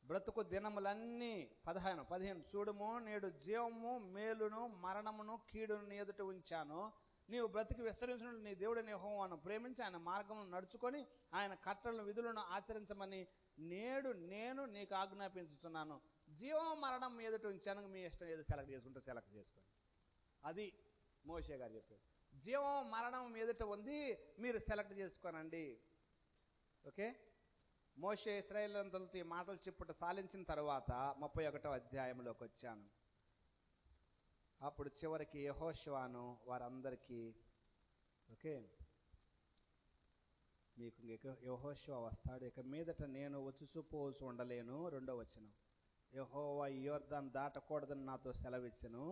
బ్రతుకు దినములన్నీ 15 చూడుము, నేడు జీవము మేలును మరణమును కీడును నీ ఎదుట ఉంచాను. నీవు బ్రతికి విస్తరించినట్లు నీ దేవుడిని యెహోవాను ప్రేమించి ఆయన మార్గమును నడుచుకొని ఆయన కట్టలను విధులను ఆచరించమని నేడు నేను నీకు ఆజ్ఞాపించుతున్నాను. జీవం మరణం ఎదుట ఉంచాను, మీ ఇష్టం ఏదో సెలెక్ట్ చేసుకుంటే సెలెక్ట్ చేసుకోండి. అది మోషే గారు చెప్పారు. జీవం మరణం ఎదుట ఉంది, మీరు సెలెక్ట్ చేసుకోనండి. ఓకే, మోషే ఇశ్రాయేలీయులతో ఈ మాటలు చెప్పుట సాలించిన తర్వాత 31వ అధ్యాయంలోకి వచ్చాను. అప్పుడు చివరికి యెహోషువను వారందరికీ, ఓకే, మీకు యెహోషువ వస్తాడు, ఇక మీదట నేను వచ్చుపోచు ఉండలేను. 2వ వచనం, యెహోవా ఈ యొర్దాను దాటకూడదని నాతో సెలవిచ్చెను.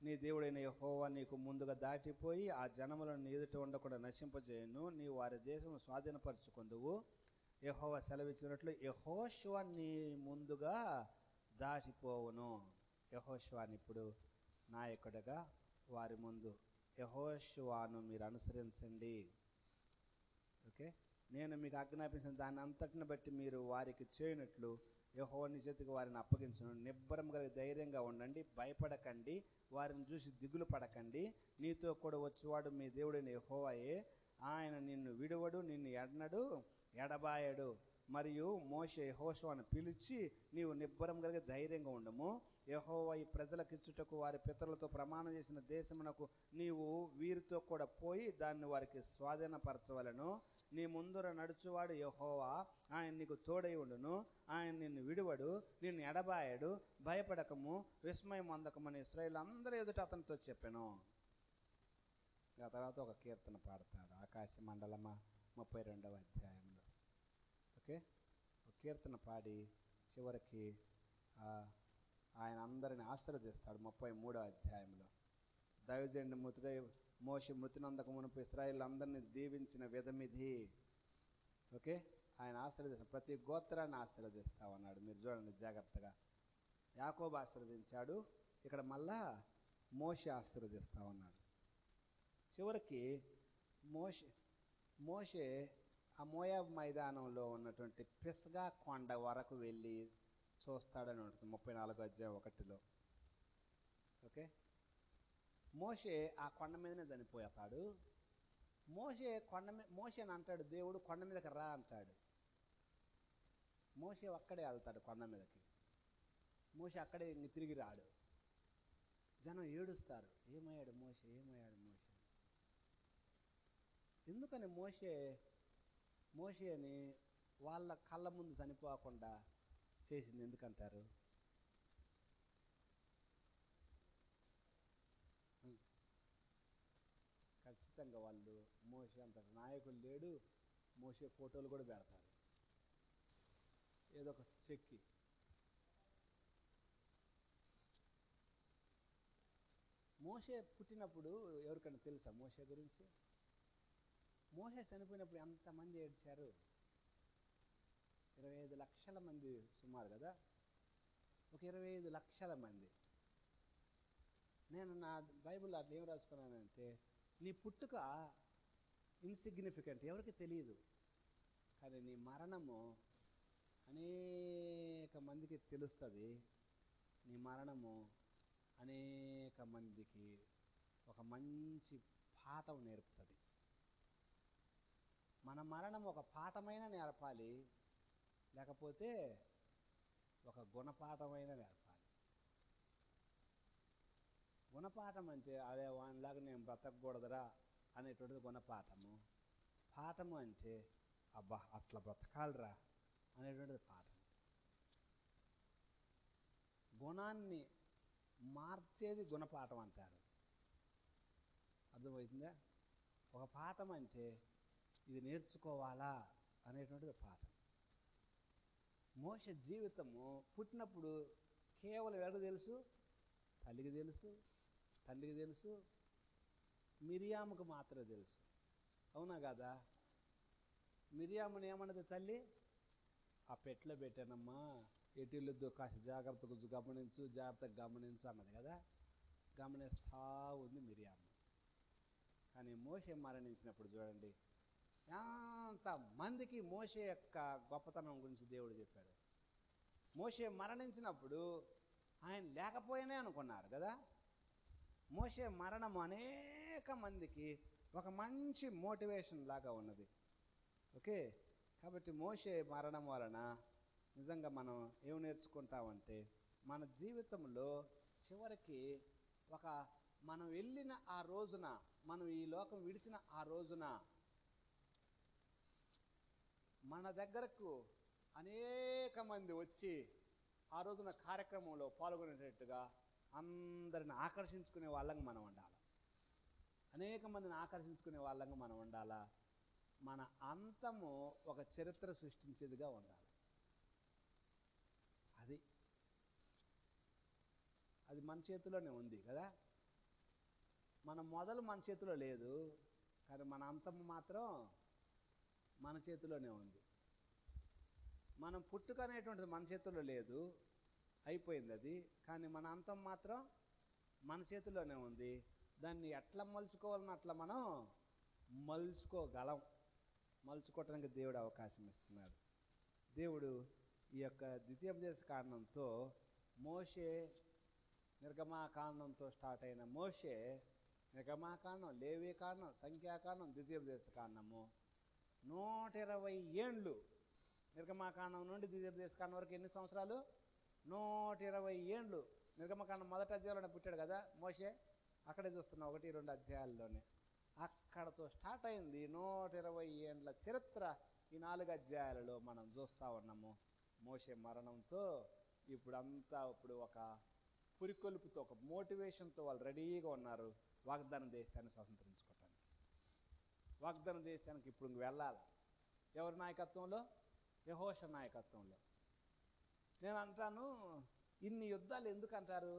నీ దేవుడైన యెహోవా నీకు ముందుగా దాటిపోయి ఆ జనములను నీ ఎదుట ఉండకుండా నశింపజేయను. నీవు వారి దేశము స్వాధీనపరచుకొందువు. యెహోవా సెలవిచ్చినట్లు యెహోషువ నీ ముందుగా దాటిపోవును. యెహోషువని ఇప్పుడు నాయకుడిగా వారి ముందు, యెహోషువను మీరు అనుసరించండి. ఓకే, నేను మీకు ఆజ్ఞాపించిన దాన్ని అంతటిని బట్టి మీరు వారికి చేయనట్లు యెహోవా నీ చేతికి వారిని అప్పగించును. నిబ్బరం కలిగి ధైర్యంగా ఉండండి, భయపడకండి, వారిని చూసి దిగులు పడకండి. నీతో కూడా వచ్చేవాడు మీ దేవుడైన యెహోవాయే. ఆయన నిన్ను విడువడు, నిన్ను ఎడబాయడు. మరియు మోషే యెహోషువను పిలిచి, నీవు నిబ్బరం కలిగి ధైర్యంగా ఉండము. యెహోవా ఈ ప్రజలకిచ్చుటకు వారి పితరులతో ప్రమాణం చేసిన దేశమునకు నీవు వీరితో కూడా పోయి దాన్ని వారికి స్వాధీనపరచవలెను. నీ ముందర నడుచువాడు యెహోవా, ఆయన నీకు తోడై ఉండును. ఆయన నిన్ను విడువడు, నిన్ను ఎడబాయడు. భయపడకము, విస్మయం అందకమని ఇశ్రాయేలు అందరి ఎదుట అతనితో చెప్పాను. ఆ తర్వాత ఒక కీర్తన పాడతాడు, ఆకాశ మండలమా 32వ అధ్యాయంలో. ఓకే, ఒక కీర్తన పాడి చివరికి ఆయన అందరిని ఆశీర్వదిస్తాడు 33వ అధ్యాయంలో. దైవజనుడు మోషే మృతినందక మునుపు ఇశ్రాయేలు అందరినీ దీవించిన విధమిది. ఓకే, ఆయన ఆశీర్వదిస్తాడు, ప్రతి గోత్రాన్ని ఆశీర్వదిస్తా ఉన్నాడు. మీరు చూడండి జాగ్రత్తగా. యాకోబు ఆశీర్వదించాడు, ఇక్కడ మళ్ళా మోషే ఆశీర్వదిస్తా ఉన్నాడు. చివరికి మోషే ఆ మోయాబు మైదానంలో ఉన్నటువంటి పిస్గా కొండ వరకు వెళ్ళి చూస్తాడని ఉంటుంది 34వ అధ్యాయం 1లో. ఓకే, మోషే ఆ కొండ మీదనే చనిపోతాడు. మోషేని అంటాడు దేవుడు, కొండ మీదకి రా అంటాడు. మోషే అక్కడే వెళ్తాడు కొండ మీదకి. మోషే అక్కడే ఇంక తిరిగి రాడు. జనం ఏడుస్తారు, ఏమయ్యాడు మోషే. ఎందుకని మోషేని వాళ్ళ కళ్ళ ముందు చనిపోకుండా చేసింది ఎందుకంటారు? ఖచ్చితంగా వాళ్ళు మోషే అంత నాయకులు లేడు, మోషే ఫోటోలు కూడా పెడతారు ఏదో ఒక చెక్కి. మోషే పుట్టినప్పుడు ఎవరికైనా తెలుసా మోషే గురించి? మోషే చనిపోయినప్పుడు ఎంతమంది ఏడ్చారు? 25 లక్షల మంది సుమారు కదా, ఒక 25 లక్షల మంది. నేను నా బైబిల్లో అట్లా ఏం రాసుకున్నానంటే, నీ పుట్టుక ఇన్సిగ్నిఫికెంట్, ఎవరికి తెలియదు, కానీ నీ మరణము అనేక మందికి తెలుస్తుంది. నీ మరణము అనేక మందికి ఒక మంచి పాఠం నేర్పుతుంది. మన మరణం ఒక పాఠమైన నేర్పాలి, లేకపోతే ఒక గుణపాఠమైన నేర్పాలి. గుణపాఠం అంటే అదే వానిలాగా నేను బ్రతకూడదురా అనేటువంటిది గుణపాఠము. పాఠము అంటే అబ్బా అట్లా బ్రతకాలరా అనేటువంటిది పాఠం. గుణాన్ని మార్చేది గుణపాఠం అంటారు. అర్థమవుతుందా? ఒక పాఠం అంటే ఇది నేర్చుకోవాలా అనేటువంటిది పాఠం. మోషే జీవితము పుట్టినప్పుడు కేవలం ఎవరికి తెలుసు? తల్లికి తెలుసు, తండ్రికి తెలుసు, మిరియాముకు మాత్రమే తెలుసు. అవునా కాదా? మిరియాముని ఏమన్నది తల్లి? ఆ పెట్లో పెట్టానమ్మా, ఎటులొద్దు, కాస్త జాగ్రత్తగా జాగ్రత్తగా గమనించు అన్నది కదా. గమనిస్తా ఉంది మిరియాము. కానీ మోషే మరణించినప్పుడు చూడండి, ఎంతమందికి మోషే యొక్క గొప్పతనం గురించి దేవుడు చెప్పాడు. మోషే మరణించినప్పుడు ఆయన లేకపోయినా అనుకున్నారు కదా. మోషే మరణం అనేక మందికి ఒక మంచి మోటివేషన్ లాగా ఉన్నది. ఓకే, కాబట్టి మోషే మరణం వలన నిజంగా మనం ఏం నేర్చుకుంటామంటే, మన జీవితంలో చివరికి మనం వెళ్ళిన ఆ రోజున, మనం ఈ లోకం విడిచిన ఆ రోజున మన దగ్గరకు అనేక మంది వచ్చి ఆ రోజున కార్యక్రమంలో పాల్గొనేటట్టుగా అందరిని ఆకర్షించుకునే వాళ్ళంగా మనం ఉండాలి. అనేక మందిని ఆకర్షించుకునే వాళ్ళంగా మనం ఉండాలా. మన అంతము ఒక చరిత్ర సృష్టించేదిగా ఉండాలి. అది మన చేతిలోనే ఉంది కదా. మన మొదలు మన చేతిలో లేదు, కానీ మన అంతం మాత్రం మన చేతిలోనే ఉంది. మనం పుట్టుక అనేటువంటిది మన చేతిలో లేదు, అయిపోయింది అది. కానీ మన అంతం మాత్రం మన చేతిలోనే ఉంది. దాన్ని ఎట్లా మలుచుకోవాలని అట్లా మనం మలుచుకోవటానికి దేవుడు అవకాశం ఇస్తున్నాడు. దేవుడు ఈ యొక్క ద్వితీయోపదేశ కాండంతో, మోషే నిర్గమాకాండంతో స్టార్ట్ అయిన మోషే నిర్గమాకాండం, లేవీకాండం, సంఖ్యాకాండం, ద్వితీయోపదేశ కాండము 120 ఏండ్లు. నిర్గమాకాండం నుండి ద్వితీయోపదేశ కాండం వరకు ఎన్ని సంవత్సరాలు? 120 ఏండ్లు. నిర్గమకాండం మొదటి అధ్యాయంలోనే పుట్టాడు కదా మోషే. అక్కడే చూస్తున్నాం, 1-2 అధ్యాయాల్లోనే. అక్కడతో స్టార్ట్ అయింది 120 ఏండ్ల చరిత్ర. ఈ 4 అధ్యాయాలలో మనం చూస్తూ ఉన్నాము. మోషే మరణంతో ఇప్పుడు ఒక పురికొల్పుతో, ఒక మోటివేషన్తో వాళ్ళు రెడీగా ఉన్నారు వాగ్దాన దేశాన్ని స్వతంత్రించుకోవటానికి. వాగ్దాన దేశానికి ఇప్పుడు వెళ్ళాలి. ఎవరి నాయకత్వంలో? యెహోషువ నాయకత్వంలో. నేను అంటాను, ఇన్ని యుద్ధాలు ఎందుకు అంటారు?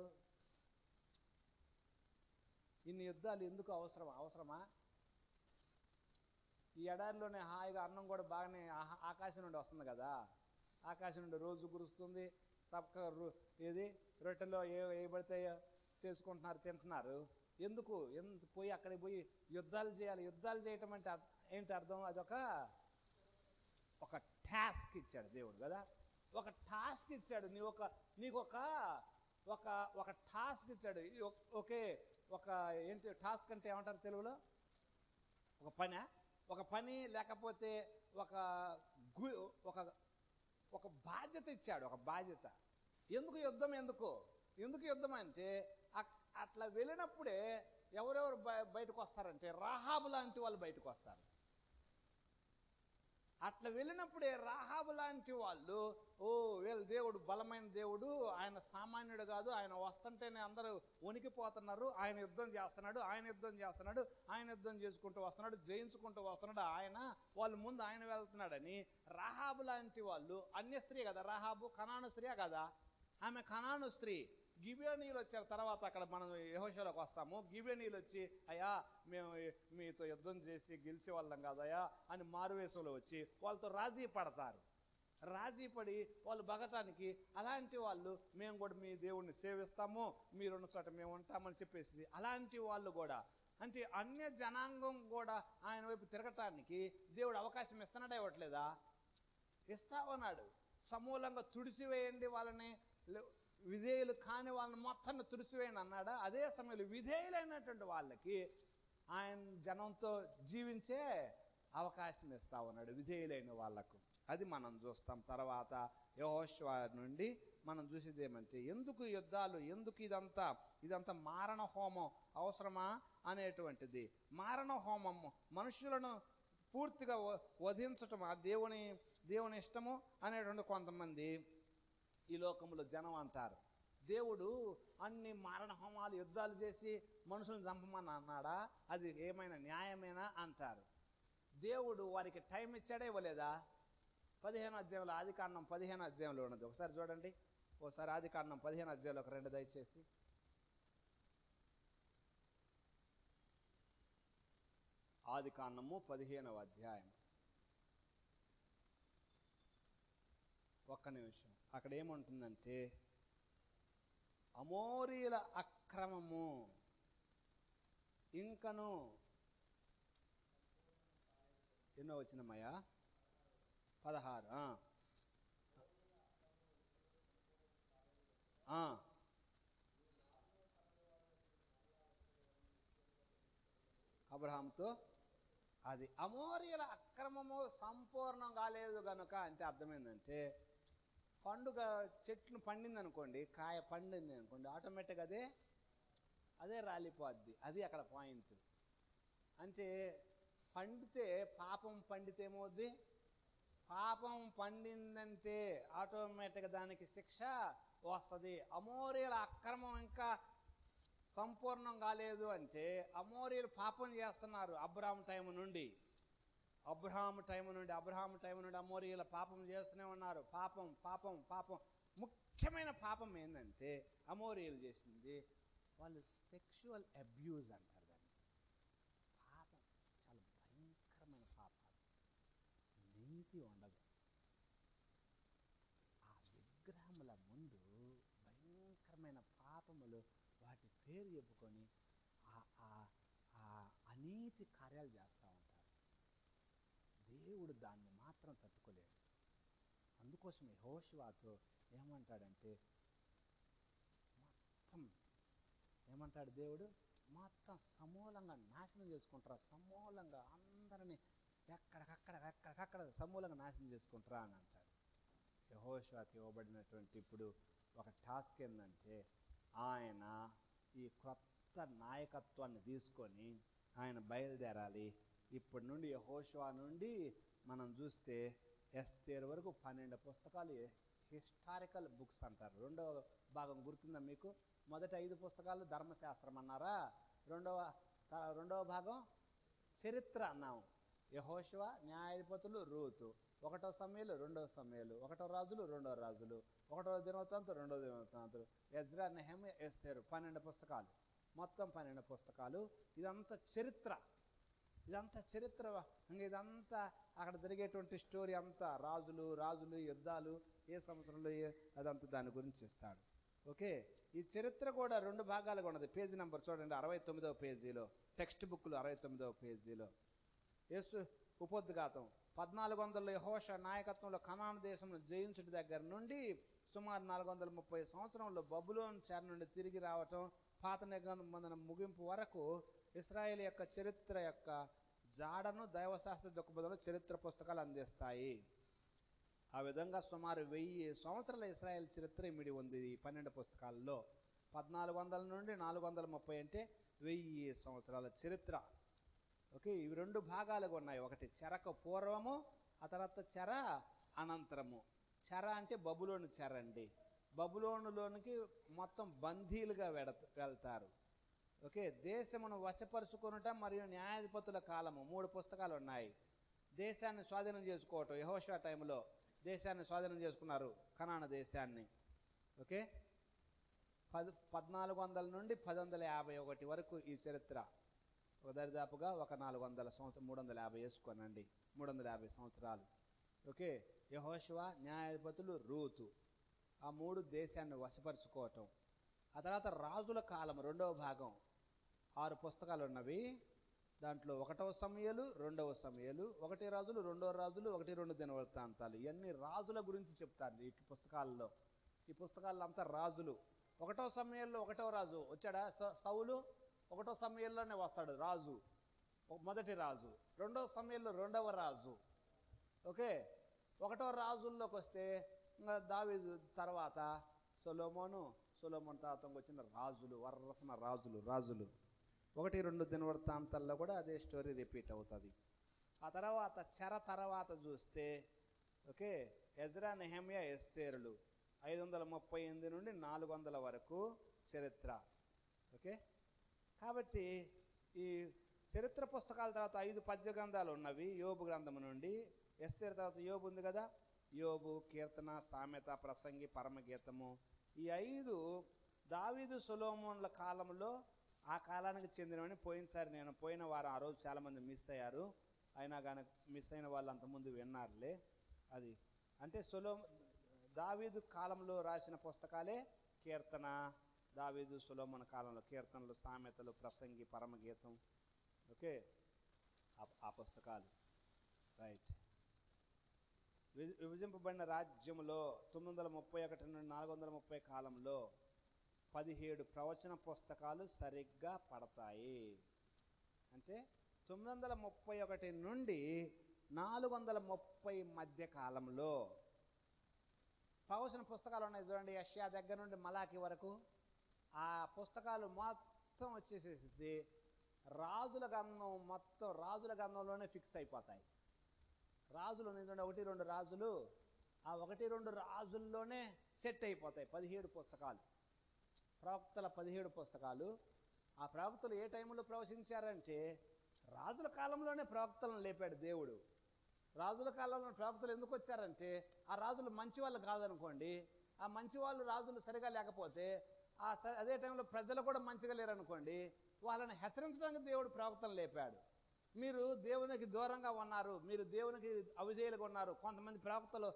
ఇన్ని యుద్ధాలు ఎందుకు అవసరమా? ఈ ఎడారిలోనే హాయిగా అన్నం కూడా బాగానే ఆకాశం నుండి వస్తుంది కదా. ఆకాశం నుండి రోజు కురుస్తుంది. చక్కగా రొట్టెలో ఏ పడితే చేసుకుంటున్నారు, తింటున్నారు. ఎందుకు పోయి అక్కడికి పోయి యుద్ధాలు చేయాలి? యుద్ధాలు చేయటం అంటే ఏంటి అర్థం? అదొక టాస్క్ ఇచ్చాడు దేవుడు కదా. ఒక టాస్క్ ఇచ్చాడు. నీకు ఒక టాస్క్ ఇచ్చాడు. ఓకే, ఏంటి టాస్క్ అంటే ఏమంటారు తెలుగులో? ఒక పని లేకపోతే ఒక బాధ్యత ఇచ్చాడు. ఒక బాధ్యత. ఎందుకు యుద్ధం అంటే, అట్లా వెళ్ళినప్పుడే ఎవరెవరు బయటకు వస్తారంటే రాహాబు లాంటి వాళ్ళు బయటకు వస్తారు. అట్లా వెళ్ళినప్పుడే రాహాబు లాంటి వాళ్ళు, వీళ్ళ దేవుడు బలమైన దేవుడు, ఆయన సామాన్యుడు కాదు, ఆయన వస్తుంటేనే అందరూ వణికిపోతున్నారు, ఆయన యుద్ధం చేస్తున్నాడు, ఆయన యుద్ధం చేసుకుంటూ వస్తున్నాడు, జయించుకుంటూ వస్తున్నాడు ఆయన, వాళ్ళు ముందు ఆయన వెళ్తున్నాడని రాహాబు లాంటి వాళ్ళు, అన్య స్త్రీ కదా రాహాబు, కనాను స్త్రీ కదా, ఆమె కనాను స్త్రీ. గిబియోనీయులు వచ్చారు తర్వాత. అక్కడ మనం యెహోషువలోకి వస్తాము. గిబియోనీయులు వచ్చి, అయ్యా మేము మీతో యుద్ధం చేసి గెలిచే వాళ్ళం కాదయ్యా అని మారువేషంలో వచ్చి వాళ్ళతో రాజీ పడతారు. రాజీ పడి వాళ్ళు బగటానికి, అలాంటి వాళ్ళు మేము కూడా మీ దేవుణ్ణి సేవిస్తాము, మీరున్న చోట మేము ఉంటామని చెప్పేసి, అలాంటి వాళ్ళు కూడా, అంటే అన్య జనాంగం కూడా ఆయన వైపు తిరగటానికి దేవుడు అవకాశం ఇస్తున్నాడా? ఇవ్వట్లేదా? ఇస్తా ఉన్నాడు. సమూలంగా తుడిసివేయండి వాళ్ళని, విధేయులు కాని వాళ్ళని మొత్తాన్ని తుడిసివేయండి అన్నాడా? అదే సమయంలో విధేయులైనటువంటి వాళ్ళకి ఆయన జనంతో జీవించే అవకాశం ఇస్తా ఉన్నాడు, విధేయులైన వాళ్లకు. అది మనం చూస్తాం. తర్వాత యెహోషువ నుండి మనం చూసేది ఏమంటే, ఎందుకు యుద్ధాలు, ఎందుకు ఇదంతా మారణ హోమం అవసరమా అనేటువంటిది. మారణ హోమం మనుషులను పూర్తిగా వధించటం దేవుని ఇష్టము అనేటువంటి కొంతమంది ఈ లోకంలో జనం అంటారు. దేవుడు అన్ని మారణ హోమాలు యుద్ధాలు చేసి మనుషులను చంపమని అన్నాడా? అది ఏమైనా న్యాయమేనా అంటారు. దేవుడు వారికి టైం ఇచ్చాడా ఇవ్వలేదా? 15 అధ్యాయంలో, ఆదికాండం 15 అధ్యాయంలో ఉన్నది. ఒకసారి చూడండి, ఒకసారి ఆదికాండం 15 అధ్యాయంలో ఒక రెండు దయచేసి. ఆదికాండము 15వ అధ్యాయం. ఒక్క నిమిషం. అక్కడ ఏముంటుందంటే, అమోరీల అక్రమము ఇంకను ఎన్నో వచ్చినమయ్యా? 16. అబ్రహాంతో అది అమోరీల అక్రమము సంపూర్ణం కాలేదు గనుక అంటే అర్థమైందంటే, పండుగ చెట్లు పండింది అనుకోండి, కాయ పండింది అనుకోండి, ఆటోమేటిక్గా అదే రాలిపోద్ది. అది అక్కడ పాయింట్. అంటే పండితే పాపం పండితే ఏమవుద్ది? పాపం పండిందంటే ఆటోమేటిక్గా దానికి శిక్ష వస్తుంది. అమోరీల అక్రమం ఇంకా సంపూర్ణం కాలేదు అంటే అమోరీలు పాపం చేస్తున్నారు. అబ్రహాము టైం నుండి అమోరీల పాపం చేస్తూనే ఉన్నారు. పాపం. ముఖ్యమైన పాపం ఏంటంటే అమోరీలు చేసింది, వాళ్ళు సెక్షువల్ అబ్యూజ్ అంటారు దాన్ని. పాపం చాలా భయంకరమైన పాపాలు, నీతి ఉండదు. ఆ విగ్రహముల ముందు భయంకరమైన పాపములు, వాటి పేరు చెప్పుకొని అనీతి కార్యాలు చేస్తూ ఉంటారు. దేవుడు దాన్ని మాత్రం తట్టుకోలేడు. అందుకోసం యెహోషువతో ఏమంటాడంటే, ఏమంటాడు దేవుడు? మొత్తం సమూలంగా నాశనం చేసుకుంటారా, సమూలంగా అందరినీ ఎక్కడికక్కడ సమూలంగా నాశనం చేసుకుంటారా అని అంటాడు. యెహోషువకి ఇవ్వబడినటువంటి ఇప్పుడు ఒక టాస్క్ ఏంటంటే, ఆయన ఈ క్రొత్త నాయకత్వాన్ని తీసుకొని ఆయన బయలుదేరాలి. ఇప్పటి నుండి యెహోషువ నుండి మనం చూస్తే ఎస్తేరు వరకు 12 పుస్తకాలు హిస్టారికల్ బుక్స్ అంటారు. రెండవ భాగం గుర్తుందా మీకు? మొదటి 5 పుస్తకాలు ధర్మశాస్త్రం అన్నారా? రెండవ భాగం చరిత్ర అన్నాము. యెహోషువ, న్యాయాధిపతులు, రూతు, 1వ సమూయేలు, 2వ సమూయేలు, 1వ రాజులు, 2వ రాజులు, 1వ దినవృత్తాంతం, 2వ దినవృత్తాంతం, ఎజ్రా, నెహెమ్యా, ఎస్తేరు. 12 పుస్తకాలు, మొత్తం 12 పుస్తకాలు. ఇదంతా చరిత్ర. ఇదంతా అక్కడ జరిగేటువంటి స్టోరీ అంతా, రాజులు యుద్ధాలు, ఏ సంవత్సరంలో అదంతా దాని గురించి ఇస్తాడు. ఓకే, ఈ చరిత్ర కూడా 2 భాగాలుగా ఉన్నది. పేజీ నెంబర్ చూడండి, 69వ పేజీలో, టెక్స్ట్ బుక్లు 69వ పేజీలో. యేసు ఉపోద్ఘాతం 1400 యెహోషువ నాయకత్వంలో కనాను దేశంలో జయించుట దగ్గర నుండి సుమారు 430 సంవత్సరంలో బబులోను చెర నుండి తిరిగి రావటం, పాత నిబంధన ముగింపు వరకు ఇశ్రాయేలు యొక్క చరిత్ర యొక్క జాడను దైవశాస్త్ర దృక్పథంలో చరిత్ర పుస్తకాలు అందిస్తాయి. ఆ విధంగా సుమారు 1000 సంవత్సరాల ఇశ్రాయేల్ చరిత్ర ఇమిడి ఉంది ఈ 12 పుస్తకాల్లో. 1400 నుండి 430 అంటే 1000 సంవత్సరాల చరిత్ర. ఓకే, ఇవి 2 భాగాలుగా ఉన్నాయి. ఒకటి చెరకు పూర్వము, ఆ తర్వాత చెర అనంతరము. చెర అంటే బబులోను చెర అండి. బబులోనులోనికి మొత్తం బందీలుగా వెళ్తారు. ఓకే, దేశమును వశపరుచుకొనుట మరియు న్యాయాధిపతుల కాలము 3 పుస్తకాలు ఉన్నాయి. దేశాన్ని స్వాధీనం చేసుకోవటం, యెహోషువ టైంలో దేశాన్ని స్వాధీనం చేసుకున్నారు, కనాను దేశాన్ని. ఓకే, 1400 నుండి 1051 వరకు ఈ చరిత్ర. ఒక దరిదాపుగా ఒక 400 సంవత్సరం, 350 వేసుకోనండి, 350 సంవత్సరాలు. ఓకే, యెహోషువ, న్యాయాధిపతులు, రూతు, ఆ 3 దేశాన్ని వశపరుచుకోవటం. ఆ తర్వాత రాజుల కాలం 2వ భాగం, 6 పుస్తకాలు ఉన్నవి. దాంట్లో 1వ సమూయేలు, 2వ సమూయేలు, 1 రాజులు, 2వ రాజులు, 1-2 దినవృత్తాంతాలు. ఇవన్నీ రాజుల గురించి చెప్తారు ఈ పుస్తకాల్లో. ఈ పుస్తకాల్లో అంతా రాజులు. 1వ సమూయేలులో 1వ రాజు వచ్చాడా? సౌలు 1వ సమూయేలులోనే వస్తాడు రాజు, మొదటి రాజు. 2వ సమూయేలులో 2వ రాజు. ఓకే, 1వ రాజుల్లోకి వస్తే దావీదు తర్వాత సొలొమోను తర్వాత వచ్చిన రాజులు, వరసన రాజులు. 1-2 దినవృత్తాంతాల్లో కూడా అదే స్టోరీ రిపీట్ అవుతుంది. ఆ తర్వాత తర్వాత చూస్తే ఓకే, ఎజ్రా, నెహెమ్యా, ఎస్తేరులు 538 నుండి 400 వరకు చరిత్ర. ఓకే, కాబట్టి ఈ చరిత్ర పుస్తకాల తర్వాత 5 పద్య గ్రంథాలు ఉన్నవి. యోబు గ్రంథము నుండి, ఎస్తేరు తర్వాత యోబు ఉంది కదా, యోబు, కీర్తన, సామెత, ప్రసంగి, పరమగీతము. ఈ 5 దావీదు సొలొమోన్ల కాలంలో ఆ కాలానికి చెందినవని పోయినసారి నేను పోయిన వారం ఆ రోజు చాలామంది మిస్ అయ్యారు. అయినా కానీ మిస్ అయిన వాళ్ళు అంతకుముందు విన్నారులే. అది అంటే దావీదు కాలంలో రాసిన పుస్తకాలే కీర్తన, దావీదు సొలొమోన్ కాలంలో కీర్తనలు, సామెతలు, ప్రసంగి, పరమగీతం. ఓకే, ఆ పుస్తకాలు. రైట్. విభజింపబడిన రాజ్యములో 931 నుండి 430 కాలంలో 17 ప్రవచన పుస్తకాలు సరిగ్గా పడతాయి. అంటే 931 నుండి 430 మధ్య కాలంలో ప్రవచన పుస్తకాలు ఉన్నాయి చూడండి. యెషయా దగ్గర నుండి మలాకి వరకు ఆ పుస్తకాలు మొత్తం వచ్చేసేసి రాజుల గ్రంథం, మొత్తం రాజుల గ్రంథంలోనే ఫిక్స్ అయిపోతాయి. రాజులు నిజంగా 1-2 రాజులు, ఆ 1-2 రాజుల్లోనే సెట్ అయిపోతాయి 17 పుస్తకాలు. ప్రవక్తల 17 పుస్తకాలు. ఆ ప్రవక్తలు ఏ టైంలో ప్రవచించారంటే రాజుల కాలంలోనే ప్రవక్తలను లేపాడు దేవుడు. రాజుల కాలంలో ప్రవక్తలు ఎందుకు వచ్చారంటే ఆ రాజులు మంచి వాళ్ళు కాదనుకోండి, ఆ మంచి వాళ్ళు రాజులు సరిగా లేకపోతే అదే టైంలో ప్రజలు కూడా మంచిగా లేరనుకోండి, వాళ్ళని హెచ్చరించడానికి దేవుడు ప్రవక్తలు లేపాడు. మీరు దేవునికి దూరంగా ఉన్నారు, మీరు దేవునికి అవిధేయులుగా ఉన్నారు. కొంతమంది ప్రవక్తలు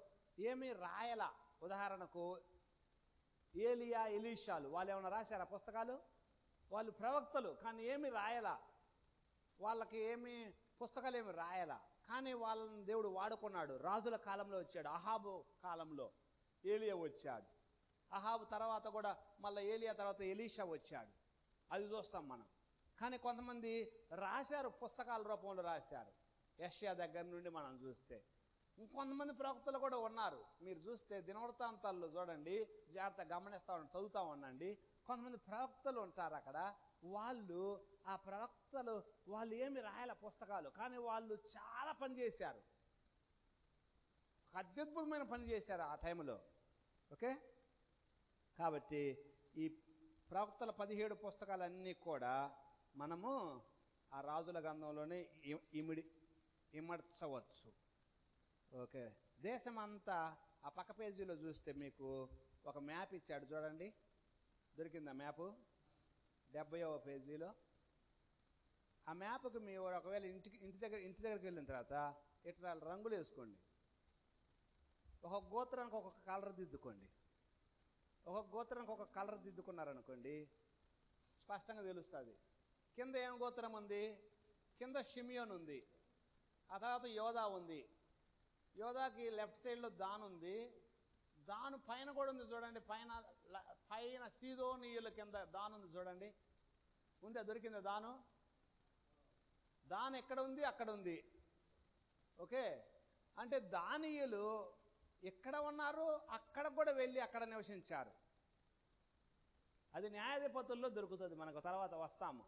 ఏమీ రాయల. ఉదాహరణకు ఏలియా, ఎలీషాలు, వాళ్ళు ఏమైనా రాశారా పుస్తకాలు? వాళ్ళు ప్రవక్తలు కానీ ఏమి రాయలా, వాళ్ళకి ఏమి పుస్తకాలు ఏమి రాయలా. కానీ వాళ్ళని దేవుడు వాడుకున్నాడు. రాజుల కాలంలో వచ్చాడు. అహాబు కాలంలో ఏలియా వచ్చాడు. అహాబు తర్వాత కూడా మళ్ళీ ఏలియా తర్వాత ఎలీషా వచ్చాడు. అది చూస్తాం మనం. కానీ కొంతమంది రాశారు, పుస్తకాల రూపంలో రాశారు. యెషయా దగ్గర నుండి మనం చూస్తే ఇంకొంతమంది ప్రవక్తలు కూడా ఉన్నారు. మీరు చూస్తే దినవృత్తాంతాల్లో చూడండి, జాగ్రత్తగా గమనిస్తూ ఉండండి, చదువుతూ ఉండండి. కొంతమంది ప్రవక్తలు ఉంటారు అక్కడ. ఆ ప్రవక్తలు వాళ్ళు ఏమి రాయాల పుస్తకాలు, కానీ వాళ్ళు చాలా పని చేశారు, అత్యద్భుతమైన పని చేశారు ఆ టైంలో. ఓకే, కాబట్టి ఈ ప్రవక్తల 17 పుస్తకాలన్నీ కూడా మనము ఆ రాజుల గ్రంథంలోనే ఇమడ్చవచ్చు. ఓకే, దేశమంతా ఆ పక్క పేజీలో చూస్తే మీకు ఒక మ్యాప్ ఇచ్చాడు చూడండి. దొరికిందా మ్యాపు? 70వ పేజీలో. ఆ మ్యాప్కి మీరు ఒకవేళ ఇంటి దగ్గరికి వెళ్ళిన తర్వాత ఇట్లా రంగులు వేసుకోండి. ఒక్కొక్క గోత్రానికి ఒక్కొక్క కలర్ దిద్దుకోండి. ఒక్కొక్క గోత్రానికి ఒక్కొక్క కలర్ దిద్దుకున్నారనుకోండి, స్పష్టంగా తెలుస్తుంది. కింద ఏం గోత్రం ఉంది? కింద షిమియోన్ ఉంది, ఆ తర్వాత యోధా ఉంది. యోధాకి లెఫ్ట్ సైడ్లో దాన్ ఉంది. దాను పైన కూడా ఉంది చూడండి, పైన సీదోనీయుల కింద దాను ఉంది చూడండి. ఉందా? దొరికిందా దాను? దాను ఎక్కడ ఉంది? అక్కడ ఉంది. ఓకే, అంటే దానీయులు ఎక్కడ ఉన్నారు అక్కడ కూడా వెళ్ళి అక్కడ నివసించారు. అది న్యాయాధిపతుల్లో దొరుకుతుంది, మనకు తర్వాత వస్తాము.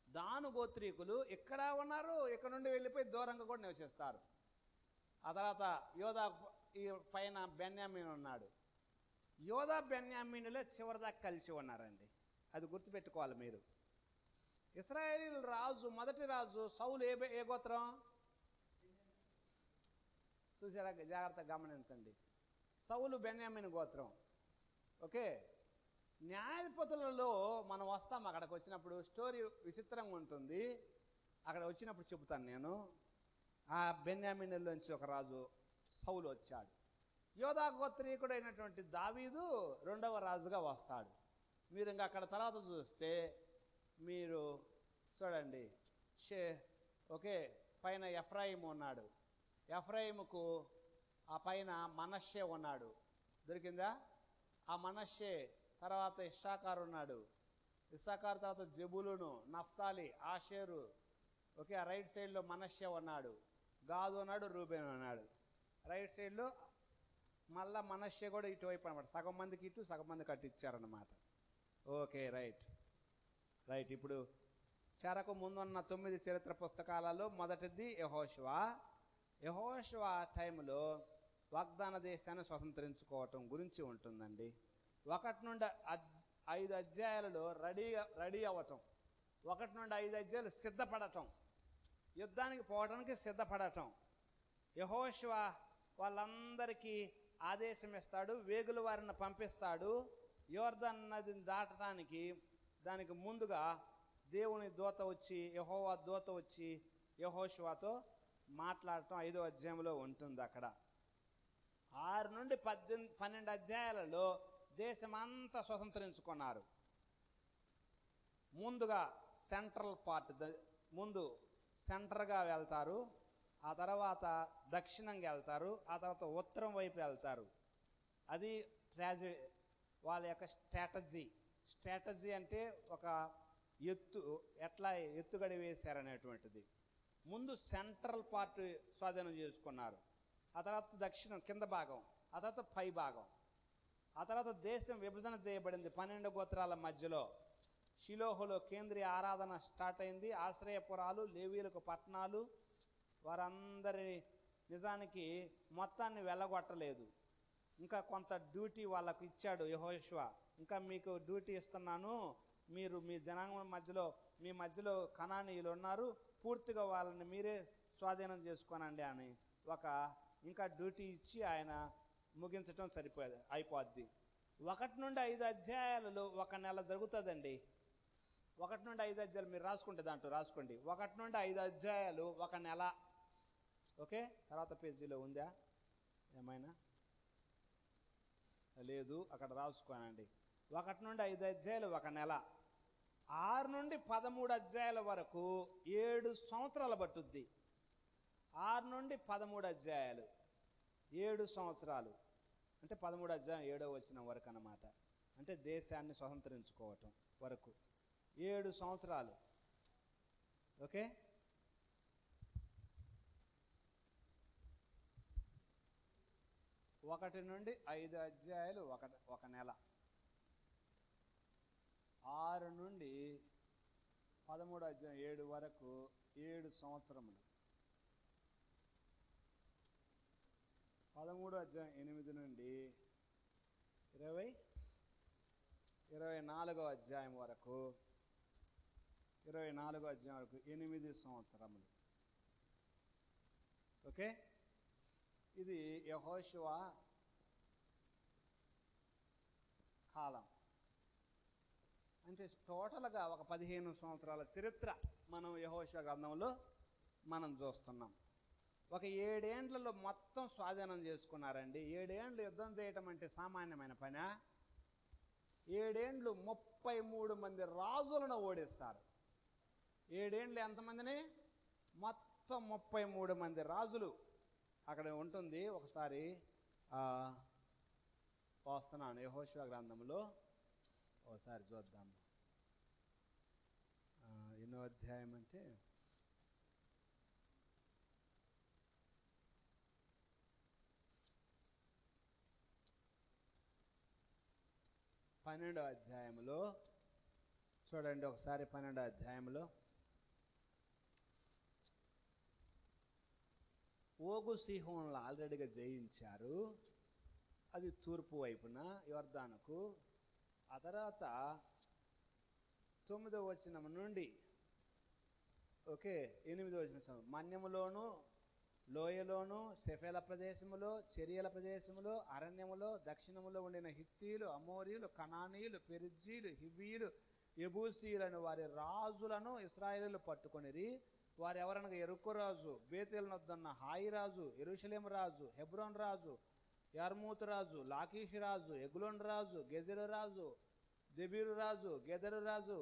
దాను గోత్రీకులు ఎక్కడ ఉన్నారు, ఇక్కడ నుండి వెళ్ళిపోయి దూరంగా కూడా నివసిస్తారు. ఆ తర్వాత యోధా ఈ పైన బెన్యామీన్ ఉన్నాడు. యోధా బెన్యామీనులే చివరిదాకా కలిసి ఉన్నారండి. అది గుర్తుపెట్టుకోవాలి మీరు. ఇశ్రాయేలీయుల రాజు, మొదటి రాజు సౌలు ఏ గోత్రం చూసారా? జాగ్రత్తగా గమనించండి. సౌలు బెన్యామీన్ గోత్రం. ఓకే, న్యాయాధిపతులలో మనం వస్తాం. అక్కడికి వచ్చినప్పుడు స్టోరీ విచిత్రంగా ఉంటుంది. అక్కడ వచ్చినప్పుడు చెబుతాను నేను. ఆ బెన్యామీనులోంచి ఒక రాజు సౌలు వచ్చాడు. యోధా గోత్రీకుడైనటువంటి దావీదు 2వ రాజుగా వస్తాడు. మీరు ఇంకా అక్కడ తర్వాత చూస్తే మీరు చూడండి, ఓకే, పైన ఎఫ్రాయిము ఉన్నాడు. ఎఫ్రాయిముకు ఆ పైన మనష్షే ఉన్నాడు. దొరికిందా? ఆ మనష్షే తర్వాత ఇస్సాకారు ఉన్నాడు. ఇస్సాకారు తర్వాత జెబులును, నఫ్తాలి, ఆషేరు. ఓకే, ఆ రైట్ సైడ్లో మనష్షే ఉన్నాడు, గాదు ఉన్నాడు, రూబేన్ ఉన్నాడు. రైట్ సైడ్లో మళ్ళా మనష్షే కూడా ఇటువైపు అనమాట. సగం మందికి ఇటు, సగం మందికి అటు ఇచ్చారన్నమాట. Okay, right. ఇప్పుడు చెరకు ముందున్న 9 చరిత్ర పుస్తకాలలో మొదటిది యెహోషువ. యెహోషువ టైంలో వాగ్దాన దేశాన్ని స్వతంత్రించుకోవటం గురించి ఉంటుందండి. 1 నుండి 5 అధ్యాయాలలో రెడీ అవ్వటం, 1 నుండి 5 అధ్యాయాలు సిద్ధపడటం, యుద్ధానికి పోవడానికి సిద్ధపడటం. యెహోషువ వాళ్ళందరికీ ఆదేశం ఇస్తాడు, వేగుల వారిని పంపిస్తాడు. యోర్దాను నదిని దాటడానికి దానికి ముందుగా దేవుని దూత వచ్చి, యెహోవా దూత వచ్చి యెహోషువతో మాట్లాడటం 5వ అధ్యాయంలో ఉంటుంది. అక్కడ 6 నుండి 12 అధ్యాయాలలో దేశమంతా స్వతంత్రించుకున్నారు. ముందుగా సెంట్రల్ పార్ట్, ముందు సెంటర్గా వెళ్తారు, ఆ తర్వాత దక్షిణంగా వెళ్తారు, ఆ తర్వాత ఉత్తరం వైపు వెళ్తారు. అది వాళ్ళ యొక్క స్ట్రాటజీ అంటే ఒక ఎట్లా ఎత్తుగడి వేశారనేటువంటిది. ముందు సెంట్రల్ పార్ట్ స్వాధీనం చేసుకున్నారు, ఆ తర్వాత దక్షిణం కింద భాగం, ఆ తర్వాత పై భాగం. ఆ తర్వాత దేశం విభజన చేయబడింది 12 గోత్రాల మధ్యలో. షిలోహులో కేంద్రీయ ఆరాధన స్టార్ట్ అయింది. ఆశ్రయపురాలు, లేవీలకు పట్టణాలు. వారందరి నిజానికి మొత్తాన్ని వెళ్ళగొట్టలేదు, ఇంకా కొంత డ్యూటీ వాళ్ళకు ఇచ్చాడు యెహోషువ. ఇంకా మీకు డ్యూటీ ఇస్తున్నాను, మీరు మీ జనాంగం మధ్యలో కనానీయులు ఉన్నారు, పూర్తిగా వాళ్ళని మీరే స్వాధీనం చేసుకోనండి అని ఇంకా డ్యూటీ ఇచ్చి ఆయన ముగించటం అయిపోద్ది. 1 నుండి 5 అధ్యాయాలలో 1 నెల జరుగుతుందండి. 1 నుండి 5 అధ్యాయాలు మీరు రాసుకుంటే దాంట్లో రాసుకోండి. 1 నుండి 5 అధ్యాయాలు 1 నెల. ఓకే, తర్వాత పేజీలో ఉందా ఏమైనా? లేదు, అక్కడ రాసుకోనండి. 1 నుండి 5 అధ్యాయాలు 1 నెల. 6 నుండి 13 అధ్యాయాల వరకు 7 సంవత్సరాలు పట్టుద్ది. 6 నుండి 13 అధ్యాయాలు 7 సంవత్సరాలు, అంటే 13 అధ్యాయం 7వ వచనం వరకు అన్నమాట. అంటే దేశాన్ని స్వతంత్రించుకోవటం వరకు 7 సంవత్సరాలు. ఓకే, 1 నుండి 5 అధ్యాయాలు 1 నెల. 6 నుండి 13 అధ్యాయం 7 వరకు 7 సంవత్సరములు. 13 అధ్యాయం 8 నుండి 24 అధ్యాయం వరకు 8 సంవత్సరములు. ఓకే, ఇది యెహోషువ కాలం. అంటే టోటల్గా ఒక 15 సంవత్సరాల చరిత్ర మనం యెహోషువ గ్రంథంలో మనం చూస్తున్నాం. ఒక 7 ఏండ్లలో మొత్తం స్వాధీనం చేసుకున్నారండి. 7 ఏండ్లు యుద్ధం చేయటం అంటే సామాన్యమైన పనా? 7 ఏండ్లు 33 మంది రాజులను ఓడిస్తారు. 7 ఏండ్లు ఎంతమందిని? మొత్తం 33 మంది రాజులు అక్కడ ఉంటుంది. ఒకసారి వస్తున్నాను యెహోషువ గ్రంథంలో, ఒకసారి చూద్దాము. ఎన్నో అధ్యాయం అంటే 12వ అధ్యాయంలో చూడండి ఒకసారి. 12వ అధ్యాయంలో ఓగు సీహోన్లు ఆల్రెడీగా జయించారు. అది తూర్పు వైపున యోర్దానుకు. ఆ తర్వాత 9వ వచనం నుండి 8వ వచనం మన్యములోను, లోయలోను, సెఫెల ప్రదేశములో, చెరియల ప్రదేశములో, అరణ్యములో, దక్షిణములో ఉండిన హిత్తీలు, అమోరీయులు, కనానీయులు, పెరిజ్జీలు, హివ్వీయులు, యెబూసీయులను వారి రాజులను ఇశ్రాయేలీయులు పట్టుకొనిరి. వారు ఎవరనగా యెరికో రాజు, బేతేలు నొద్దన్న హాయి రాజు, యెరూషలేము రాజు, హెబ్రోన్ రాజు, యర్మూతు రాజు, లాకీషు రాజు, ఎగ్లోన్ రాజు, గెజెరు రాజు, దెబీరు రాజు, గెదరు రాజు,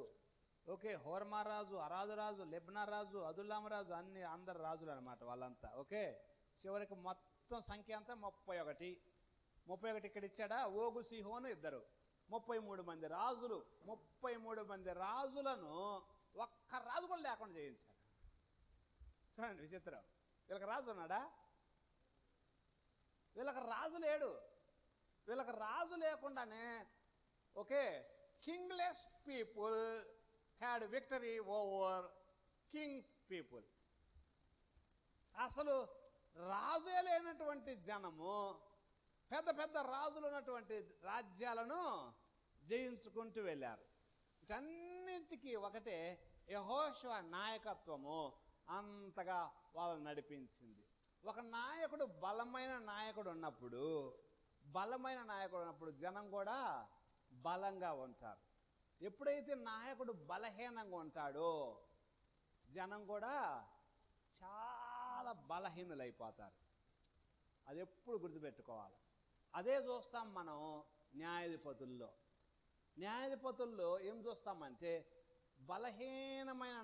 హోర్మా రాజు, అరాదు రాజు, లెబ్నా రాజు, అదుల్లాం రాజు, అందరు రాజులు అనమాట వాళ్ళంతా. చివరికి మొత్తం సంఖ్య అంతా 31. 31 ఇక్కడ ఇచ్చాడా? ఓగు సీహోను ఇద్దరు, 33 మంది రాజులు. 33 మంది రాజులను ఒక్క రాజు కూడా లేకుండా చేయించారు. చూడండి విచిత్రం. వీళ్ళకి రాజు ఉన్నాడా? వీళ్ళకి రాజు లేడు. వీళ్ళకి రాజు లేకుండానే okay, kingless people had victory over kings people. అసలు రాజే లేనటువంటి జనము పెద్ద పెద్ద రాజులు ఉన్నటువంటి రాజ్యాలను జయించుకుంటూ వెళ్ళారు. వీటన్నింటికీ ఒకటే యెహోషువ నాయకత్వము అంతగా వాళ్ళని నడిపించింది. ఒక నాయకుడు బలమైన నాయకుడు ఉన్నప్పుడు జనం కూడా బలంగా ఉంటారు. ఎప్పుడైతే నాయకుడు బలహీనంగా ఉంటాడో జనం కూడా చాలా బలహీనులైపోతారు. అది ఎప్పుడు గుర్తుపెట్టుకోవాలి. అదే చూస్తాం మనం న్యాయాధిపతుల్లో. న్యాయాధిపతుల్లో ఏం చూస్తామంటే బలహీనమైన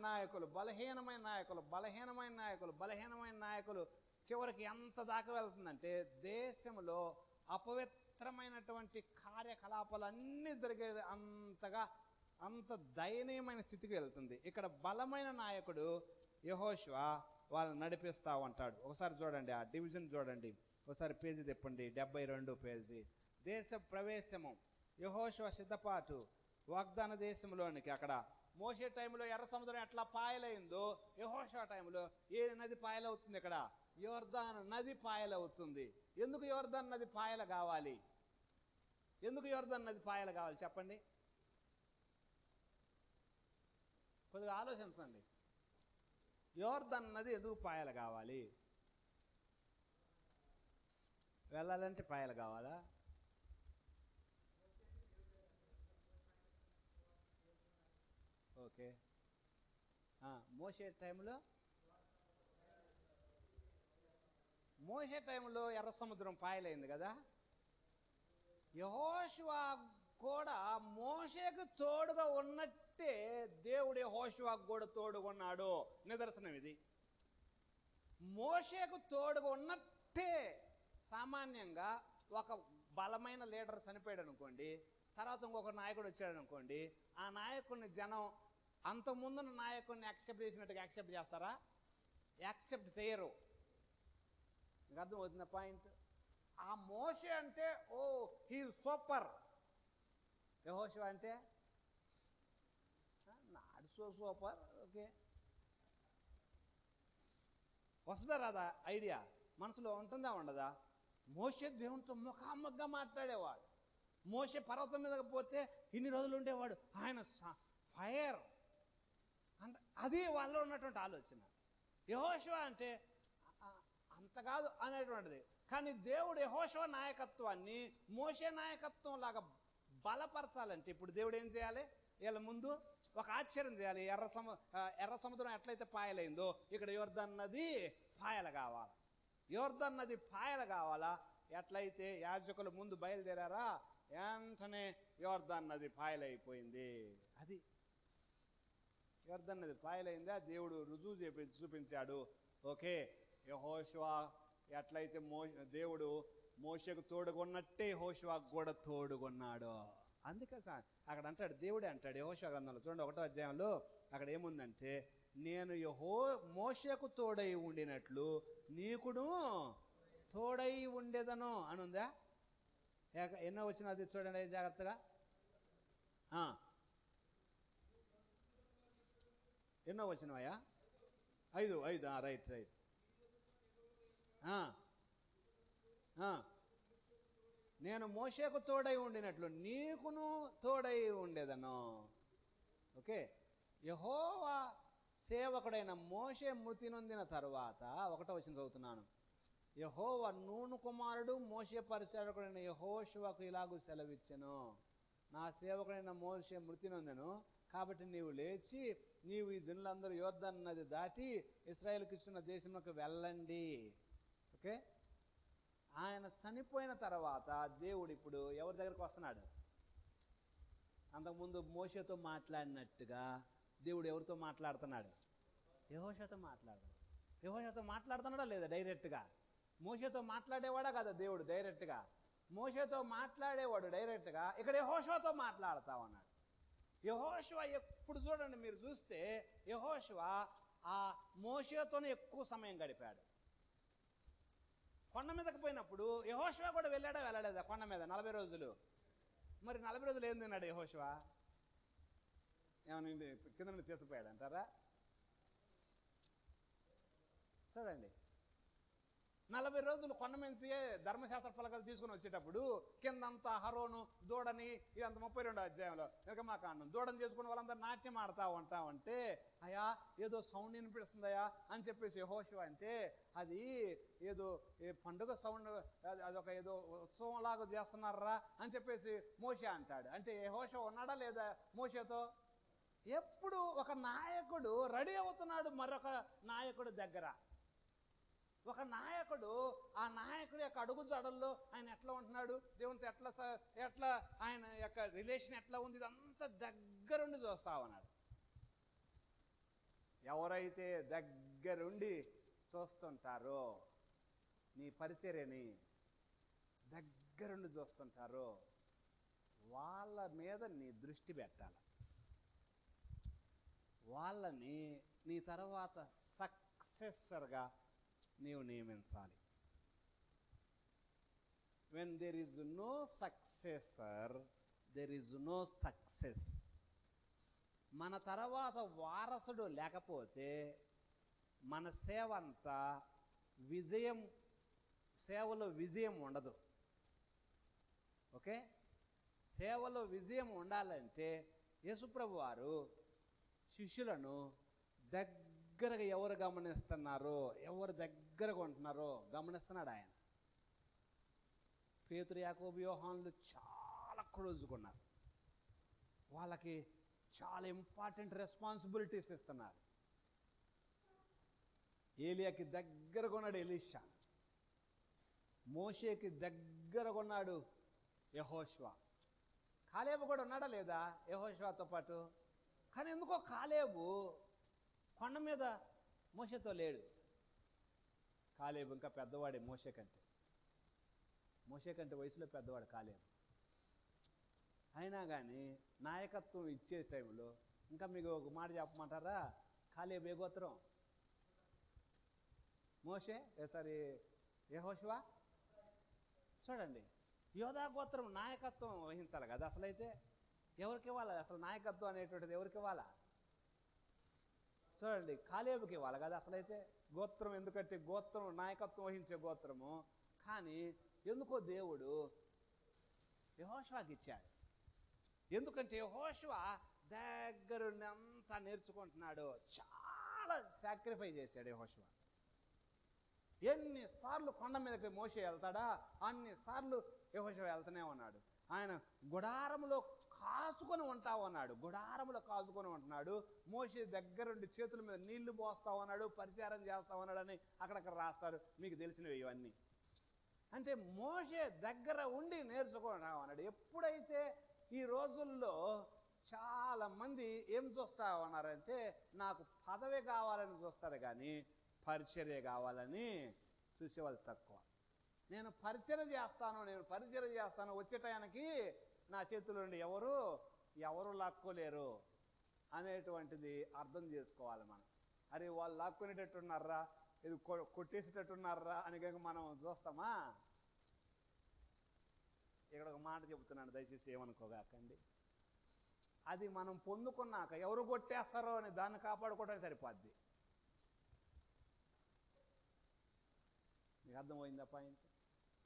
నాయకులు చివరికి ఎంత దాకా వెళ్తుందంటే దేశంలో అపవిత్రమైనటువంటి కార్యకలాపాలన్నీ జరిగే అంత దయనీయమైన స్థితికి వెళ్తుంది. ఇక్కడ బలమైన నాయకుడు యెహోషువ వాళ్ళని నడిపిస్తూ ఉంటాడు. ఒకసారి చూడండి, ఆ డివిజన్ చూడండి, ఒకసారి పేజీ తిప్పండి, 72 పేజీ. దేశ ప్రవేశము, యెహోషువ సిద్ధపాటు వాగ్దాన దేశంలోనికి. అక్కడ మోషే టైంలో ఎర్ర సముద్రం ఎట్లా పాయలైందో యెహోషువ టైంలో ఏ నది పాయలవుతుంది? ఇక్కడ యోర్దాను నది పాయలవుతుంది. ఎందుకు యోర్దాను నది పాయలు కావాలి? చెప్పండి, కొద్దిగా ఆలోచించండి. యోర్దాను నది ఎందుకు పాయలు కావాలి? వెళ్ళాలంటే పాయలు కావాలా? ఓకే. మోషే టైంలో ఎర్ర సముద్రం పాయలైంది కదా. యెహోషువ కూడా మోషేకు తోడుగా ఉన్నట్టే దేవుడు యెహోషువకు కూడా తోడుగున్నాడు. నిదర్శనం ఇది. మోషేకు తోడుగా ఉన్నట్టే సామాన్యంగా ఒక బలమైన లీడర్ చనిపోయాడు అనుకోండి, తర్వాత ఇంకొక నాయకుడు వచ్చాడు అనుకోండి, ఆ నాయకుడిని జనం అంతకుముందున్న నాయకుడిని యాక్సెప్ట్ చేసినట్టుగా యాక్సెప్ట్ చేస్తారా? యాక్సెప్ట్ చేయరు. మీకు అర్థమవుతున్న పాయింట్? ఆ మోషే అంటే ఓ హీ సూపర్, యెహోషువ అంటే నాట్ సో సూపర్. ఓకే, వస్తుందా రాదా ఐడియా? మనసులో ఉంటుందా ఉండదా? మోషే దేవునితో ముఖాముఖిగా మాట్లాడేవాడు. మోషే పర్వతం మీదకి పోతే ఇన్ని రోజులు ఉండేవాడు. ఆయన ఫైర్ అంటే అది వాళ్ళలో ఉన్నటువంటి ఆలోచన. యెహోషువ అంటే అంత కాదు అనేటువంటిది. కానీ దేవుడు యెహోషువ నాయకత్వాన్ని మోషే నాయకత్వం లాగా బలపరచాలంటే ఇప్పుడు దేవుడు ఏం చేయాలి? వీళ్ళ ముందు ఒక ఆశ్చర్యం చేయాలి. ఎర్ర సముద్రం ఎట్లయితే పాయలైందో ఇక్కడ యోర్దాను నది పాయలు కావాలి. యోర్దాను నది పాయలు కావాలా? ఎట్లయితే యాజకుల ముందు బయలుదేరారా వెంటనే యోర్దాను నది పాయలైపోయింది. అది యోర్దాను నది పాయలైందా? దేవుడు రుజువు చూపించాడు. ఓకే, యెహోషువ ఎట్లయితే దేవుడు మోషేకు తోడుగున్నట్టే యెహోషువకు కూడా తోడుగున్నాడు. అందుకే అక్కడ అంటాడు, దేవుడే అంటాడు యెహోషువ గ్రంథంలో చూడండి 1వ అధ్యాయంలో అక్కడ ఏముందంటే, నేను మోషేకు తోడై ఉండినట్లు నీకును తోడై ఉండేదను అని ఉందా? ఎన్నో వచ్చిన అది చూడండి జాగ్రత్తగా. ఎన్నో వచ్చినవయ్యా? 5. రైట్. నేను మోషేకు తోడై ఉండినట్లు నీకును తోడై ఉండేదను. ఓకే, యెహోవా సేవకుడైన మోషే మృతి నొందిన తరువాత 1వ వచనం చదువుతున్నాను. యెహోవా నూను కుమారుడు మోషే పరిచారకుడైన యెహోషువకు ఇలాగూ సెలవిచ్చెను, నా సేవకుడైన మోషే మృతి నొందెను కాబట్టి నీవు లేచి నీవు ఈ జనులందరూ యోర్దాను నది దాటి ఇశ్రాయేలుకి ఇచ్చిన దేశంలోకి వెళ్ళండి. ఓకే, ఆయన చనిపోయిన తర్వాత దేవుడు ఇప్పుడు ఎవరి దగ్గరకు వస్తున్నాడు? అంతకుముందు మోషేతో మాట్లాడినట్టుగా దేవుడు ఎవరితో మాట్లాడుతున్నాడు? యెహోషువతో మాట్లాడుతున్నాడా లేదా? డైరెక్ట్గా మోషేతో మాట్లాడేవాడా కదా దేవుడు డైరెక్ట్గా? మోషేతో మాట్లాడేవాడు డైరెక్ట్గా, ఇక్కడ యెహోషువతో మాట్లాడతా ఉన్నాడు. యెహోషువ ఎప్పుడు చూడండి, మీరు చూస్తే యెహోషువ ఆ మోషేతోనే ఎక్కువ సమయం గడిపాడు. కొండ మీదకి పోయినప్పుడు యెహోషువ కూడా వెళ్ళలేదా కొండ మీద 40 రోజులు? మరి 40 రోజులు ఏం తిన్నాడు యెహోషువ? ఏమైనా కింద నుండి తీసుకుపోయాడు అంటారా? చూడండి, 40 రోజులు కొండ నుంచి ధర్మశాస్త్ర ఫలకాలు తీసుకుని వచ్చేటప్పుడు కిందంతా హరోను దూడని, ఇదంతా 32వ అధ్యాయంలో నిర్గమాకాండం, దూడని చేసుకుని వాళ్ళందరూ నాట్యం ఆడుతూ ఉంటామంటే, అయ్యా ఏదో సౌండ్ వినిపిస్తుందయా అని చెప్పేసి యెహోషువ అంటే, అది ఏదో పండుగ సౌండ్, అదొక ఏదో ఉత్సవం లాగా చేస్తున్నారా అని చెప్పేసి మోషే అంటాడు. అంటే యెహోషువ ఉన్నాడా లేదా మోషేతో? ఎప్పుడు ఒక నాయకుడు రెడీ అవుతున్నాడు మరొక నాయకుడు దగ్గర. ఒక నాయకుడు, ఆ నాయకుడి యొక్క అడుగు జాడల్లో ఆయన ఎట్లా ఉంటున్నాడు, దేవునితో ఎట్లా ఆయన యొక్క రిలేషన్ ఎట్లా ఉంది, ఇదంతా దగ్గరుండి చూస్తా ఉన్నాడు. ఎవరైతే దగ్గరుండి చూస్తుంటారో, నీ పరిచర్యని దగ్గరుండి చూస్తుంటారో వాళ్ళ మీద నీ దృష్టి పెట్టాలి. వాళ్ళని నీ తర్వాత సక్సెసర్గా నీవు నియమించాలి. When there is no successor, there is no success. మన తర్వాత వారసుడు లేకపోతే మన సేవ అంతా సేవలో విజయం ఉండదు. ఓకే, సేవలో విజయం ఉండాలంటే యేసుప్రభు వారు శిష్యులను దగ్గరగా ఎవరు గమనిస్తున్నారో, ఎవరు దగ్గరగా ఉంటున్నారో గమనిస్తున్నాడు ఆయన. పేతురు, యాకోబు, యోహానులు చాలా క్లోజ్గా ఉన్నారు. వాళ్ళకి చాలా ఇంపార్టెంట్ రెస్పాన్సిబిలిటీస్ ఇస్తున్నారు. ఏలియాకి దగ్గరగా ఉన్నాడు ఎలీషా, మోషేకి దగ్గరగా ఉన్నాడు యెహోషువ. కాలేబు కూడా ఉన్నాడా లేదా యెహోషువతో పాటు? కానీ ఎందుకో కాలేబు కొండ మీద మోషేతో లేడు. కాలేబు ఇంకా పెద్దవాడే మోషే కంటే వయసులో పెద్దవాడు కాలేబు. అయినా కానీ నాయకత్వం ఇచ్చే టైంలో, ఇంకా మీకు ఒక మాట చెప్పమంటారా, కాలేబు ఏ గోత్రం? మోషే యెహోషువ చూడండి, యోధా గోత్రం నాయకత్వం వహించాలి కదా. అసలైతే ఎవరికి ఇవ్వాలి అసలు నాయకత్వం అనేటువంటిది? ఎవరికి ఇవ్వాలా? చూడండి, కాలేబుకి ఇవ్వాలి కదా అసలైతే గోత్రం. ఎందుకంటే గోత్రం నాయకత్వం వహించే గోత్రము. కానీ ఎందుకో దేవుడు యెహోషువకి ఇచ్చాడు. ఎందుకంటే యెహోషువ దగ్గరుండి అంతా నేర్చుకుంటున్నాడు. చాలా సాక్రిఫైస్ చేశాడు యెహోషువ. ఎన్నిసార్లు కొండ మీదకి మోషే వెళ్తాడా అన్నిసార్లు యెహోషువ వెళ్తూనే ఉన్నాడు. ఆయన గుడారంలో కాసుకొని ఉంటా ఉన్నాడు. మోషే దగ్గరుండి చేతుల మీద నీళ్లు పోస్తా ఉన్నాడు, పరిచారం చేస్తా ఉన్నాడు అని అక్కడక్కడ రాస్తారు, మీకు తెలిసినవి ఇవన్నీ. అంటే మోషే దగ్గర ఉండి నేర్చుకుంటా ఉన్నాడు. ఎప్పుడైతే ఈ రోజుల్లో చాలా మంది ఏం చూస్తా ఉన్నారంటే, నాకు పదవి కావాలని చూస్తారు కానీ పరిచర్య కావాలని చూసేవాళ్ళు తక్కువ. నేను పరిచర్య చేస్తాను వచ్చే టయానికి నా చేతుల నుండి ఎవరు లాక్కోలేరు అనేటువంటిది అర్థం చేసుకోవాలి మనం. అరే వాళ్ళు లాక్కునేటట్టున్నారా, ఇది కొట్టేసేటట్టున్నారా అని కనుక మనం చూస్తామా? ఇక్కడ ఒక మాట చెబుతున్నాను, దయచేసి ఏమనుకోగాకండి. అది మనం పొందుకున్నాక ఎవరు కొట్టేస్తారో అని దాన్ని కాపాడుకోవడానికి సరిపోద్ది. మీకు అర్థమైందా పాయింట్?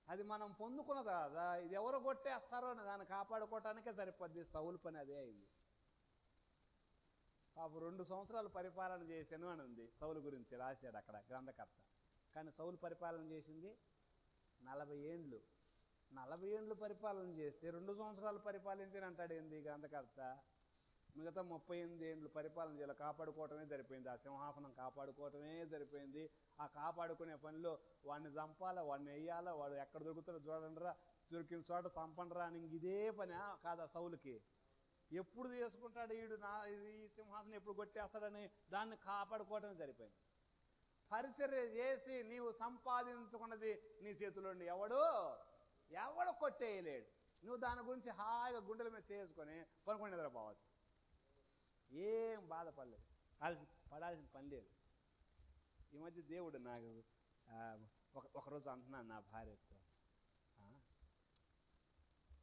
అది మనం పొందుకున్న తర్వాత ఇది ఎవరు కొట్టేస్తారో అని దాన్ని కాపాడుకోవటానికే సరిపోద్ది. సౌలు పని అదే అయింది. పాపం 2 సంవత్సరాలు పరిపాలన చేశాను అని ఉంది. సౌలు గురించి రాశాడు అక్కడ గ్రంథకర్త. కానీ సౌలు పరిపాలన చేసింది 40 ఏండ్లు. 40 ఏండ్లు పరిపాలన చేస్తే 2 సంవత్సరాలు పరిపాలించాను అంటాడు ఏంది గ్రంథకర్త? మిగతా 38 ఏండ్లు పరిపాలన చేయాలి. కాపాడుకోవటమే సరిపోయింది. ఆ సింహాసనం కాపాడుకోవటమే సరిపోయింది. ఆ కాపాడుకునే పనిలో వాడిని చంపాలా, వాడిని వెయ్యాలా, వాడు ఎక్కడ దొరుకుతాడో చూడండిరా, దొరికిన చోట చంపండిరా అని ఇదే పని కాదా సౌలుకి? ఎప్పుడు చేసుకుంటాడు వీడు ఈ సింహాసనం ఎప్పుడు కొట్టేస్తాడని దాన్ని కాపాడుకోవటమే సరిపోయింది. పరిచర్య చేసి నీవు సంపాదించుకున్నది నీ చేతిలో ఎవడు ఎవడు కొట్టేయలేడు. నువ్వు దాని గురించి హాయిగా గుండెల మీద చేసుకొని పనుకొని నిద్రపోవచ్చు. ఏం బాధపడలేదు, పడాల్సిన పని లేదు. ఈ మధ్య దేవుడు నాకు ఒకరోజు అంటున్నాను నా భార్యతో,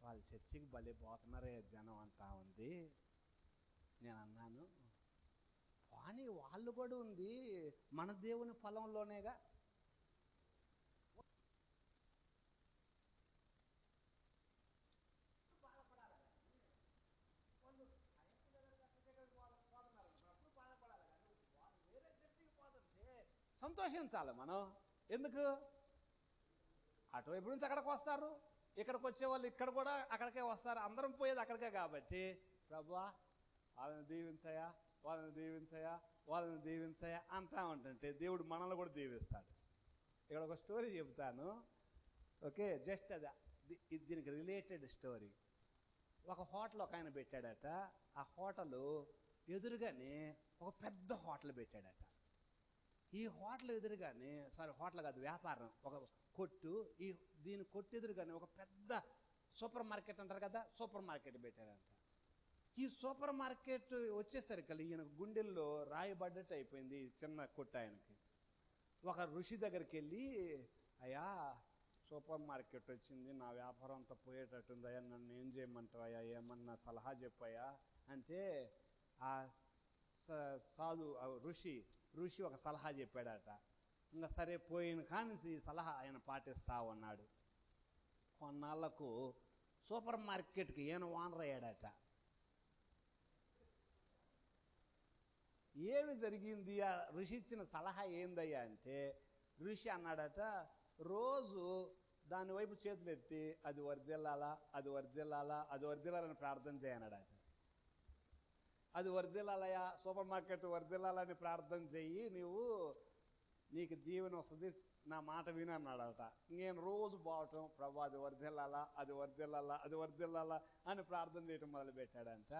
వాళ్ళు చర్చికి భలే పోతున్నారే జనం అంటా ఉంది. నేను అన్నాను, కానీ వాళ్ళు కూడా ఉంది మన దేవుని పొలంలోనేగా. సంతోషించాలి మనం. ఎందుకు? అటువైపు నుంచి అక్కడికి వస్తారు, ఇక్కడికి వచ్చే వాళ్ళు ఇక్కడ కూడా అక్కడికే వస్తారు, అందరం పోయేది అక్కడికే. కాబట్టి ప్రభువా వాళ్ళని దీవించయా, వాళ్ళని దీవించయా, వాళ్ళని దీవించయా అంటా ఉంటుంటే దేవుడు మనల్ని కూడా దీవిస్తాడు. ఇక్కడ ఒక స్టోరీ చెబుతాను, ఓకే? జస్ట్ అది దీనికి రిలేటెడ్ స్టోరీ. ఒక హోటల్ ఒక ఆయన పెట్టాడట. ఆ హోటల్ ఎదురుగానే ఒక పెద్ద హోటల్ పెట్టాడట. ఈ హోటల్ ఎదురుగానే, హోటల్ కాదు, వ్యాపారం, ఒక కొట్టు. దీని కొట్టు ఎదురుగానే ఒక పెద్ద సూపర్ మార్కెట్ అంటారు కదా, సూపర్ మార్కెట్ పెట్టాడంట. ఈ సూపర్ మార్కెట్ వచ్చేసరికి ఈయన గుండెల్లో రాయబడ్డట్టు అయిపోయింది చిన్న కొట్టు ఆయనకి. ఒక ఋషి దగ్గరికి వెళ్ళి, అయ్యా సూపర్ మార్కెట్ వచ్చింది, నా వ్యాపారం అంతా పోయేటట్టుంది అయ్యా, నన్ను ఏం చేయమంటావయ్యా, ఏమన్నా సలహా చెప్పాయా అంటే ఆ ఋషి ఒక సలహా చెప్పాడట. ఇంకా సరే పోయిన కానీ సలహా ఆయన పాటిస్తా ఉన్నాడు. కొన్నాళ్లకు సూపర్ మార్కెట్కి ఈయన ఓనర్ అయ్యాడట. ఏమి జరిగింది? ఆ ఋషి ఇచ్చిన సలహా ఏందయ్యా అంటే, ఋషి అన్నాడట, రోజు దాని వైపు చేతులు ఎత్తి అది వర్ధిల్లాలా, అది వర్ధిల్లాలా, అది వర్ధిల్లాలని ప్రార్థన చేయన్నాడట. అది వర్ధిల్లాలయా, సూపర్ మార్కెట్ వర్ధిల్లాలని ప్రార్థన చెయ్యి, నీకు దీవెన వస్తుంది, నా మాట విని అన్నాడట. నేను రోజు పోవటం, ప్రభు అది వర్ధిల్లాలా, అది వర్ధిల్లాలా, అది వర్ధిల్లాలా అని ప్రార్థన చేయటం మొదలు పెట్టాడంట.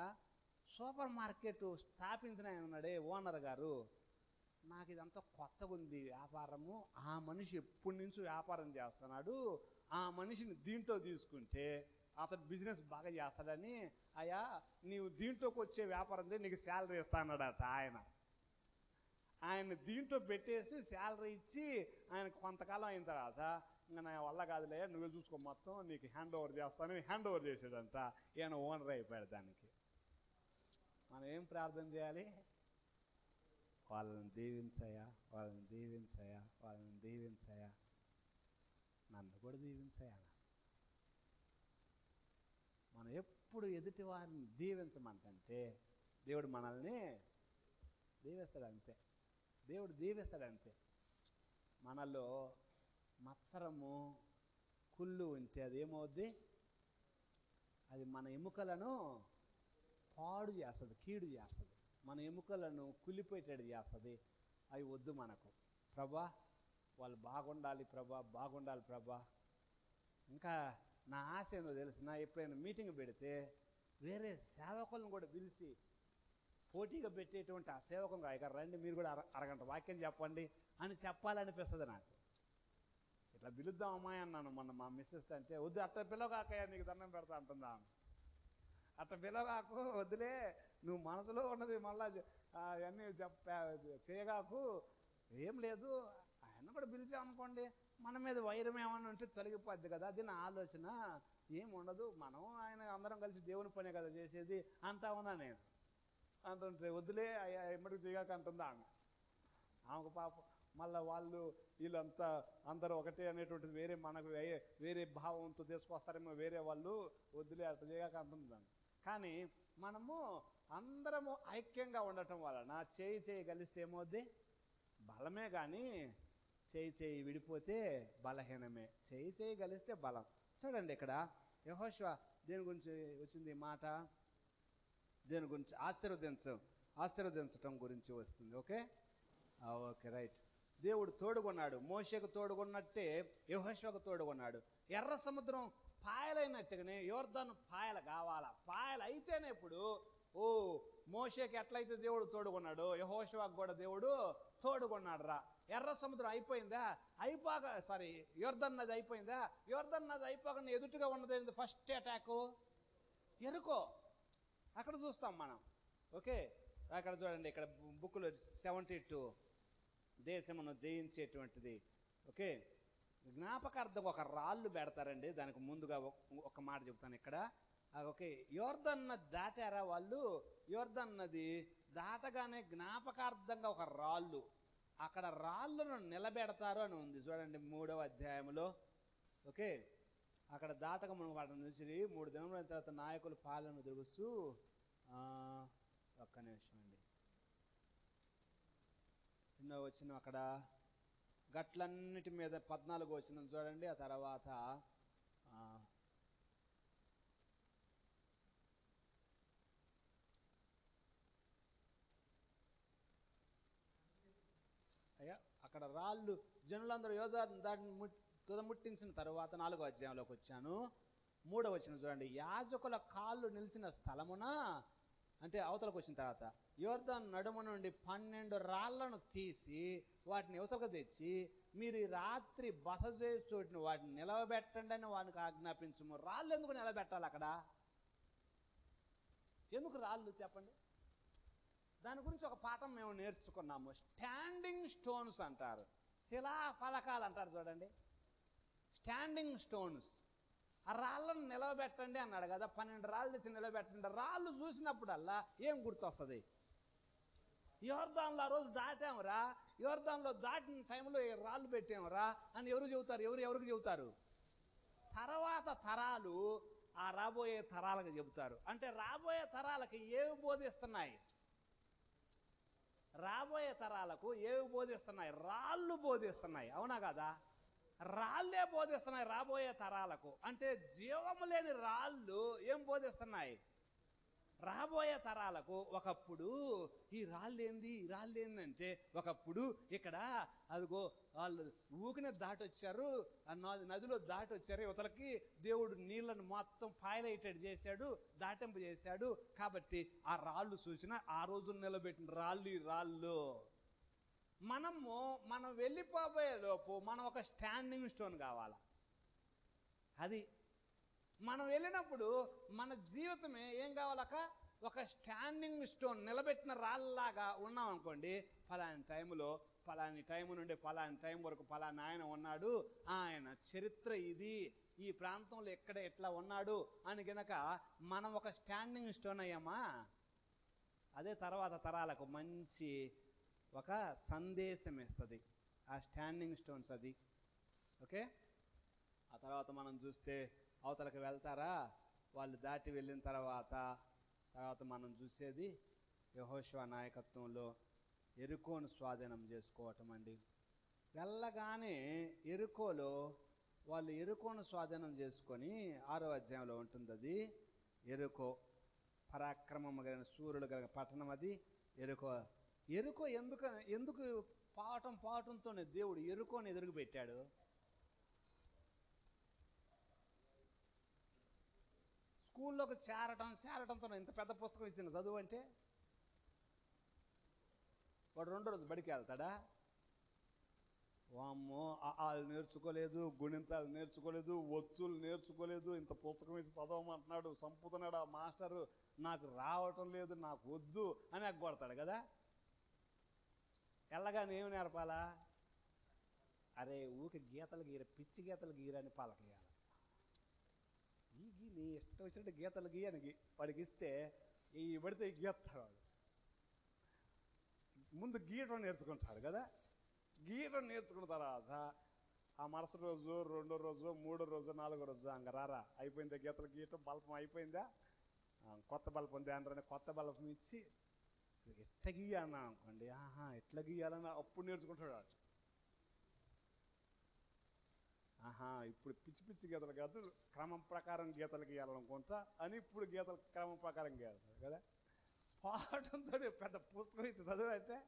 సూపర్ మార్కెట్ స్థాపించిన ఆయన ఉన్నాడే ఓనర్ గారు, నాకు ఇదంతా కొత్తగా ఉంది వ్యాపారము, ఆ మనిషి ఎప్పటి నుంచో వ్యాపారం చేస్తున్నాడు, ఆ మనిషిని దీంట్లో తీసుకుంటే అతను బిజినెస్ బాగా చేస్తాడని, అయ్యా నీవు దీంట్లోకి వచ్చే వ్యాపారం చేసి నీకు శాలరీ ఇస్తా అన్నాడట. ఆయన దీంట్లో పెట్టేసి శాలరీ ఇచ్చి ఆయనకు కొంతకాలం అయిన తర్వాత, ఇంకా నా వల్ల కాదులే, నువ్వే చూసుకో మొత్తం, నీకు హ్యాండ్ ఓవర్ చేస్తాను, హ్యాండ్ ఓవర్ చేసేదంట. ఈయన ఓనర్ అయిపోయాడు దానికి. మనం ఏం ప్రార్థన చేయాలి? వాళ్ళని దీవించయా, వాళ్ళని దీవించయా, వాళ్ళని దీవించయా, నన్ను కూడా దీవించయా. మనం ఎప్పుడు ఎదుటి వారిని దీవించమంటే దేవుడు మనల్ని దీవిస్తాడు అంతే. దేవుడు దీవిస్తాడు అంతే. మనలో మత్సరము, కుళ్ళు ఉంటే అదేమవుద్ది? అది మన ఎముకలను పాడు చేస్తుంది, కీడు చేస్తుంది, మన ఎముకలను కుళ్ళిపోయేటట్టు చేస్తుంది. అవి వద్దు మనకు. ప్రభా వాళ్ళు బాగుండాలి ప్రభా, బాగుండాలి ప్రభా. ఇంకా నా ఆశ ఏందో తెలుసిన, ఎప్పుడైనా మీటింగ్ పెడితే వేరే సేవకులను కూడా పిలిచి పోటీగా పెట్టేటువంటి ఆ సేవకులు ఇక్కడ రండి, మీరు కూడా అరగంట వాక్యం చెప్పండి అని చెప్పాలనిపిస్తుంది నాకు. ఇట్లా పిలుద్దాం అమ్మాయి అన్నాను మొన్న మా మిస్సెస్ అంటే, వద్దు అట్ట పిల్లగాకయ్యా, నీకు దండం పెడతా అంటుందా. అట్ట పిల్లగాకు, వద్దులే, నువ్వు మనసులో ఉన్నది మళ్ళా అవన్నీ చేయగాకు, ఏం లేదు, ఆయన కూడా పిలిచామనుకోండి మన మీద వైరం ఏమన్నా ఉంటే తొలగిపోద్ది కదా, అది నా ఆలోచన. ఏం ఉండదు, మనం ఆయన అందరం కలిసి దేవుని పనే కదా చేసేది అంటా ఉన్నా నేను. అంటుంటే వద్దులే ఎమ్మడికి చేయగాక అంటుందా ఆమెకు పాపం. మళ్ళీ వీళ్ళంతా అందరూ ఒకటే అనేటువంటిది మనకు వేరే భావంతో తీసుకొస్తారేమో వేరే వాళ్ళు, వద్దులే అట్లా చేయగాక అంటుందాన్ని. కానీ మనము అందరము ఐక్యంగా ఉండటం వలన చేయి కలిస్తే ఏమవుద్ది? బలమే. కానీ చేయి విడిపోతే బలహీనమే. చేయి కలిస్తే బలం. చూడండి ఇక్కడ యెహోషువ దేని గురించి వచ్చింది మాట? దేని గురించి? ఆశీర్వదించటం గురించి వస్తుంది. Okay, right. దేవుడు తోడుగొన్నాడు, మోషేకు తోడుగొన్నట్టే యెహోషువకు తోడుగొన్నాడు. ఎర్ర సముద్రం పాయలైనట్టుగానే యోర్దాను పాయలు కావాలా. పాయలు అయితేనే ఇప్పుడు ఓ మోషేకి ఎట్లయితే దేవుడు తోడుకున్నాడు, యెహోషువకు కూడా దేవుడు తోడుకున్నాడు రా. ఎర్ర సముద్రం అయిపోయిందా? యోర్దన్ నది అయిపోయిందా? యోర్దన్ నది అయిపోకుండా ఎదుటిగా ఉన్నది ఫస్ట్ అటాక్ ఎరుకో. అక్కడ చూస్తాం మనం. ఓకే, అక్కడ చూడండి, ఇక్కడ బుక్లో 72 దేశమును జయించేటువంటిది. ఓకే, జ్ఞాపకార్థం ఒక రాళ్ళు పెడతారండి. దానికి ముందుగా ఒక మాట చెప్తాను ఇక్కడ. ఓకే, యోర్దన్ నది దాటారా వాళ్ళు? యోర్దన్ నది దాటగానే జ్ఞాపకార్థంగా ఒక రాళ్ళు, అక్కడ రాళ్ళను నిలబెడతారు అని ఉంది చూడండి 3వ అధ్యాయంలో. ఓకే, అక్కడ దాటక మనం వాటిని చూసి 3 దినముల తర్వాత నాయకులు పాలన తిరుగుతూ, ఒక్క నిమిషం అండి, ఎన్నో వచ్చిన అక్కడ గట్లన్నిటి మీద 14 వచ్చిన చూడండి. ఆ తర్వాత అయ్యా అక్కడ రాళ్ళు జనులందరూ దాన్ని తుదముట్టించిన తర్వాత 4వ అధ్యాయంలోకి వచ్చాను. 3వ వచనం చూడండి. యాజకుల కాళ్ళు నిలిచిన స్థలమున, అంటే అవతలకు వచ్చిన తర్వాత, యోర్దాను నడుము నుండి 12 రాళ్లను తీసి వాటిని యువతకు తెచ్చి, మీరు ఈ రాత్రి బస చేసే చోటుని వాటిని నిలవబెట్టండి అని వానికి ఆజ్ఞాపించము. రాళ్ళు ఎందుకు నిలబెట్టాలి అక్కడ? ఎందుకు రాళ్ళు చెప్పండి? దాని గురించి ఒక పాఠం మేము నేర్చుకున్నాము. స్టాండింగ్ స్టోన్స్ అంటారు, శిలా ఫలకాలు అంటారు చూడండి, స్టాండింగ్ స్టోన్స్. ఆ రాళ్ళను నిలవబెట్టండి అన్నాడు కదా, 12 రాళ్ళు తెచ్చి నిలబెట్టండి. రాళ్ళు చూసినప్పుడల్లా ఏం గుర్తొస్తుంది? యోర్దాన్లో ఆ రోజు దాటామురా, యోర్దాన్లో దాటిన టైంలో రాళ్ళు పెట్టామురా అని ఎవరు చెబుతారు? ఎవరికి చెబుతారు? తర్వాత తరాలు ఆ రాబోయే తరాలకు చెబుతారు. అంటే రాబోయే తరాలకి ఏవి బోధిస్తున్నాయి? రాబోయే తరాలకు ఏవి బోధిస్తున్నాయి? రాళ్ళు బోధిస్తున్నాయి, అవునా కదా? రాళ్ళే బోధిస్తున్నాయి రాబోయే తరాలకు. అంటే జీవము లేని రాళ్ళు ఏం బోధిస్తున్నాయి రాబోయే తరాలకు? ఒకప్పుడు ఈ రాళ్ళేంది అంటే, ఒకప్పుడు ఇక్కడ అదిగో వాళ్ళు ఊకినే దాటొచ్చారు, నదిలో దాటొచ్చారు యువతలకి, దేవుడు నీళ్లను మొత్తం ఫైలైటెడ్ చేశాడు, దాటింపు చేశాడు. కాబట్టి ఆ రాళ్ళు చూసిన ఆ రోజు నిలబెట్టిన రాళ్ళు. మనం వెళ్ళిపోబోయే లోపు మనం ఒక స్టాండింగ్ స్టోన్ కావాలా. అది మనం వెళ్ళినప్పుడు మన జీవితమే ఏం కావాలక? ఒక స్టాండింగ్ స్టోన్, నిలబెట్టిన రాళ్ళలాగా ఉన్నాం అనుకోండి. ఫలాని టైంలో, ఫలాని టైం నుండి ఫలాని టైం వరకు ఫలాని ఆయన ఉన్నాడు, ఆయన చరిత్ర ఇది, ఈ ప్రాంతంలో ఎక్కడ ఎట్లా ఉన్నాడు అని గనక మనం ఒక స్టాండింగ్ స్టోన్ అయ్యామా, అదే తర్వాత తరాలకు మంచి ఒక సందేశం ఇస్తుంది ఆ స్టాండింగ్ స్టోన్స్. అది ఓకే. ఆ తర్వాత మనం చూస్తే అవతలకు వెళ్తారా, వాళ్ళు దాటి వెళ్ళిన తర్వాత మనం చూసేది యెహోషువ నాయకత్వంలో యెరికోను స్వాధీనం చేసుకోవటం అండి. వెళ్ళగానే యెరికోలో వాళ్ళు యెరికోను స్వాధీనం చేసుకొని 6వ అధ్యాయంలో ఉంటుంది అది. యెరికో పరాక్రమం కలిగిన సూర్యుడు కలిగిన పట్టణం అది యెరికో ఎందుకు పావటంతోనే దేవుడు యెరికోని ఎదురుగు పెట్టాడు? స్కూల్లోకి చేరటంతో ఇంత పెద్ద పుస్తకం ఇచ్చిన చదువు అంటే వాడు 2వ రోజు బడికి వెళ్తాడా? వామ్మో, ఆలు నేర్చుకోలేదు, గుణింతాలు నేర్చుకోలేదు, ఒత్తులు నేర్చుకోలేదు, ఇంత పుస్తకం ఇచ్చి చదవమంటున్నాడు, సంపుతున్నాడు ఆ మాస్టరు, నాకు రావటం లేదు, నాకు వద్దు అని ఎగ్గొడతాడు కదా. వెళ్ళగానే ఏమి నేర్పాలా? అరే ఊకి గీతలు గీర, పిచ్చి గీతలు గీరని పలకేయాలి. నీ ఇష్టం వచ్చినట్టు గీతలు గీయని వాడికి ఇస్తే ఈ పడితే గీస్తాడు వాడు. ముందు గీయటం నేర్చుకుంటాడు కదా. గీయటం నేర్చుకున్న తర్వాత ఆ మరుసటి రోజు, 2వ రోజు, 3వ రోజు, 4వ రోజు అంగరారా అయిపోయిందా గీతలు గీయటం, బల్పం అయిపోయిందా, కొత్త బల్పం తేనరని కొత్త బల్పం ఇచ్చి ఎట్లా గీయాలన్నా అనుకోండి, ఎట్లా గీయాలన్నా అప్పుడు నేర్చుకుంటాడు వాడు. ఇప్పుడు పిచ్చి గీతలు కాదు, క్రమం ప్రకారం గీతలు గీయాలనుకుంటా అని ఇప్పుడు గీతలు క్రమం ప్రకారం గీయాలి కదా. పాఠంతో పెద్ద పుస్తకం ఇచ్చి చదువు.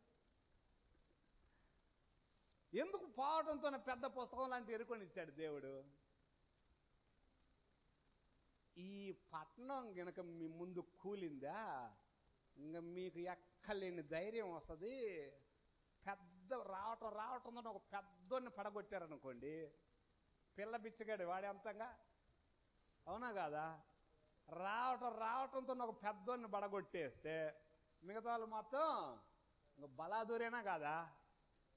ఎందుకు పావటంతో పెద్ద పుస్తకం లాంటి ఎరుకొని ఇచ్చాడు దేవుడు? ఈ పట్టణం గనక మీ ముందు కూలిందా, ఇంకా మీకు ఎక్కలేని ధైర్యం వస్తుంది. పెద్ద రావటంతో ఒక పెద్దోడిని పడగొట్టారనుకోండి, పిల్ల బిచ్చగాడు వాడే అంతంగా, అవునా కాదా? రావటంతో ఒక పెద్దోడిని పడగొట్టేస్తే మిగతా వాళ్ళు మొత్తం ఇంకా బలాదూరేనా కాదా?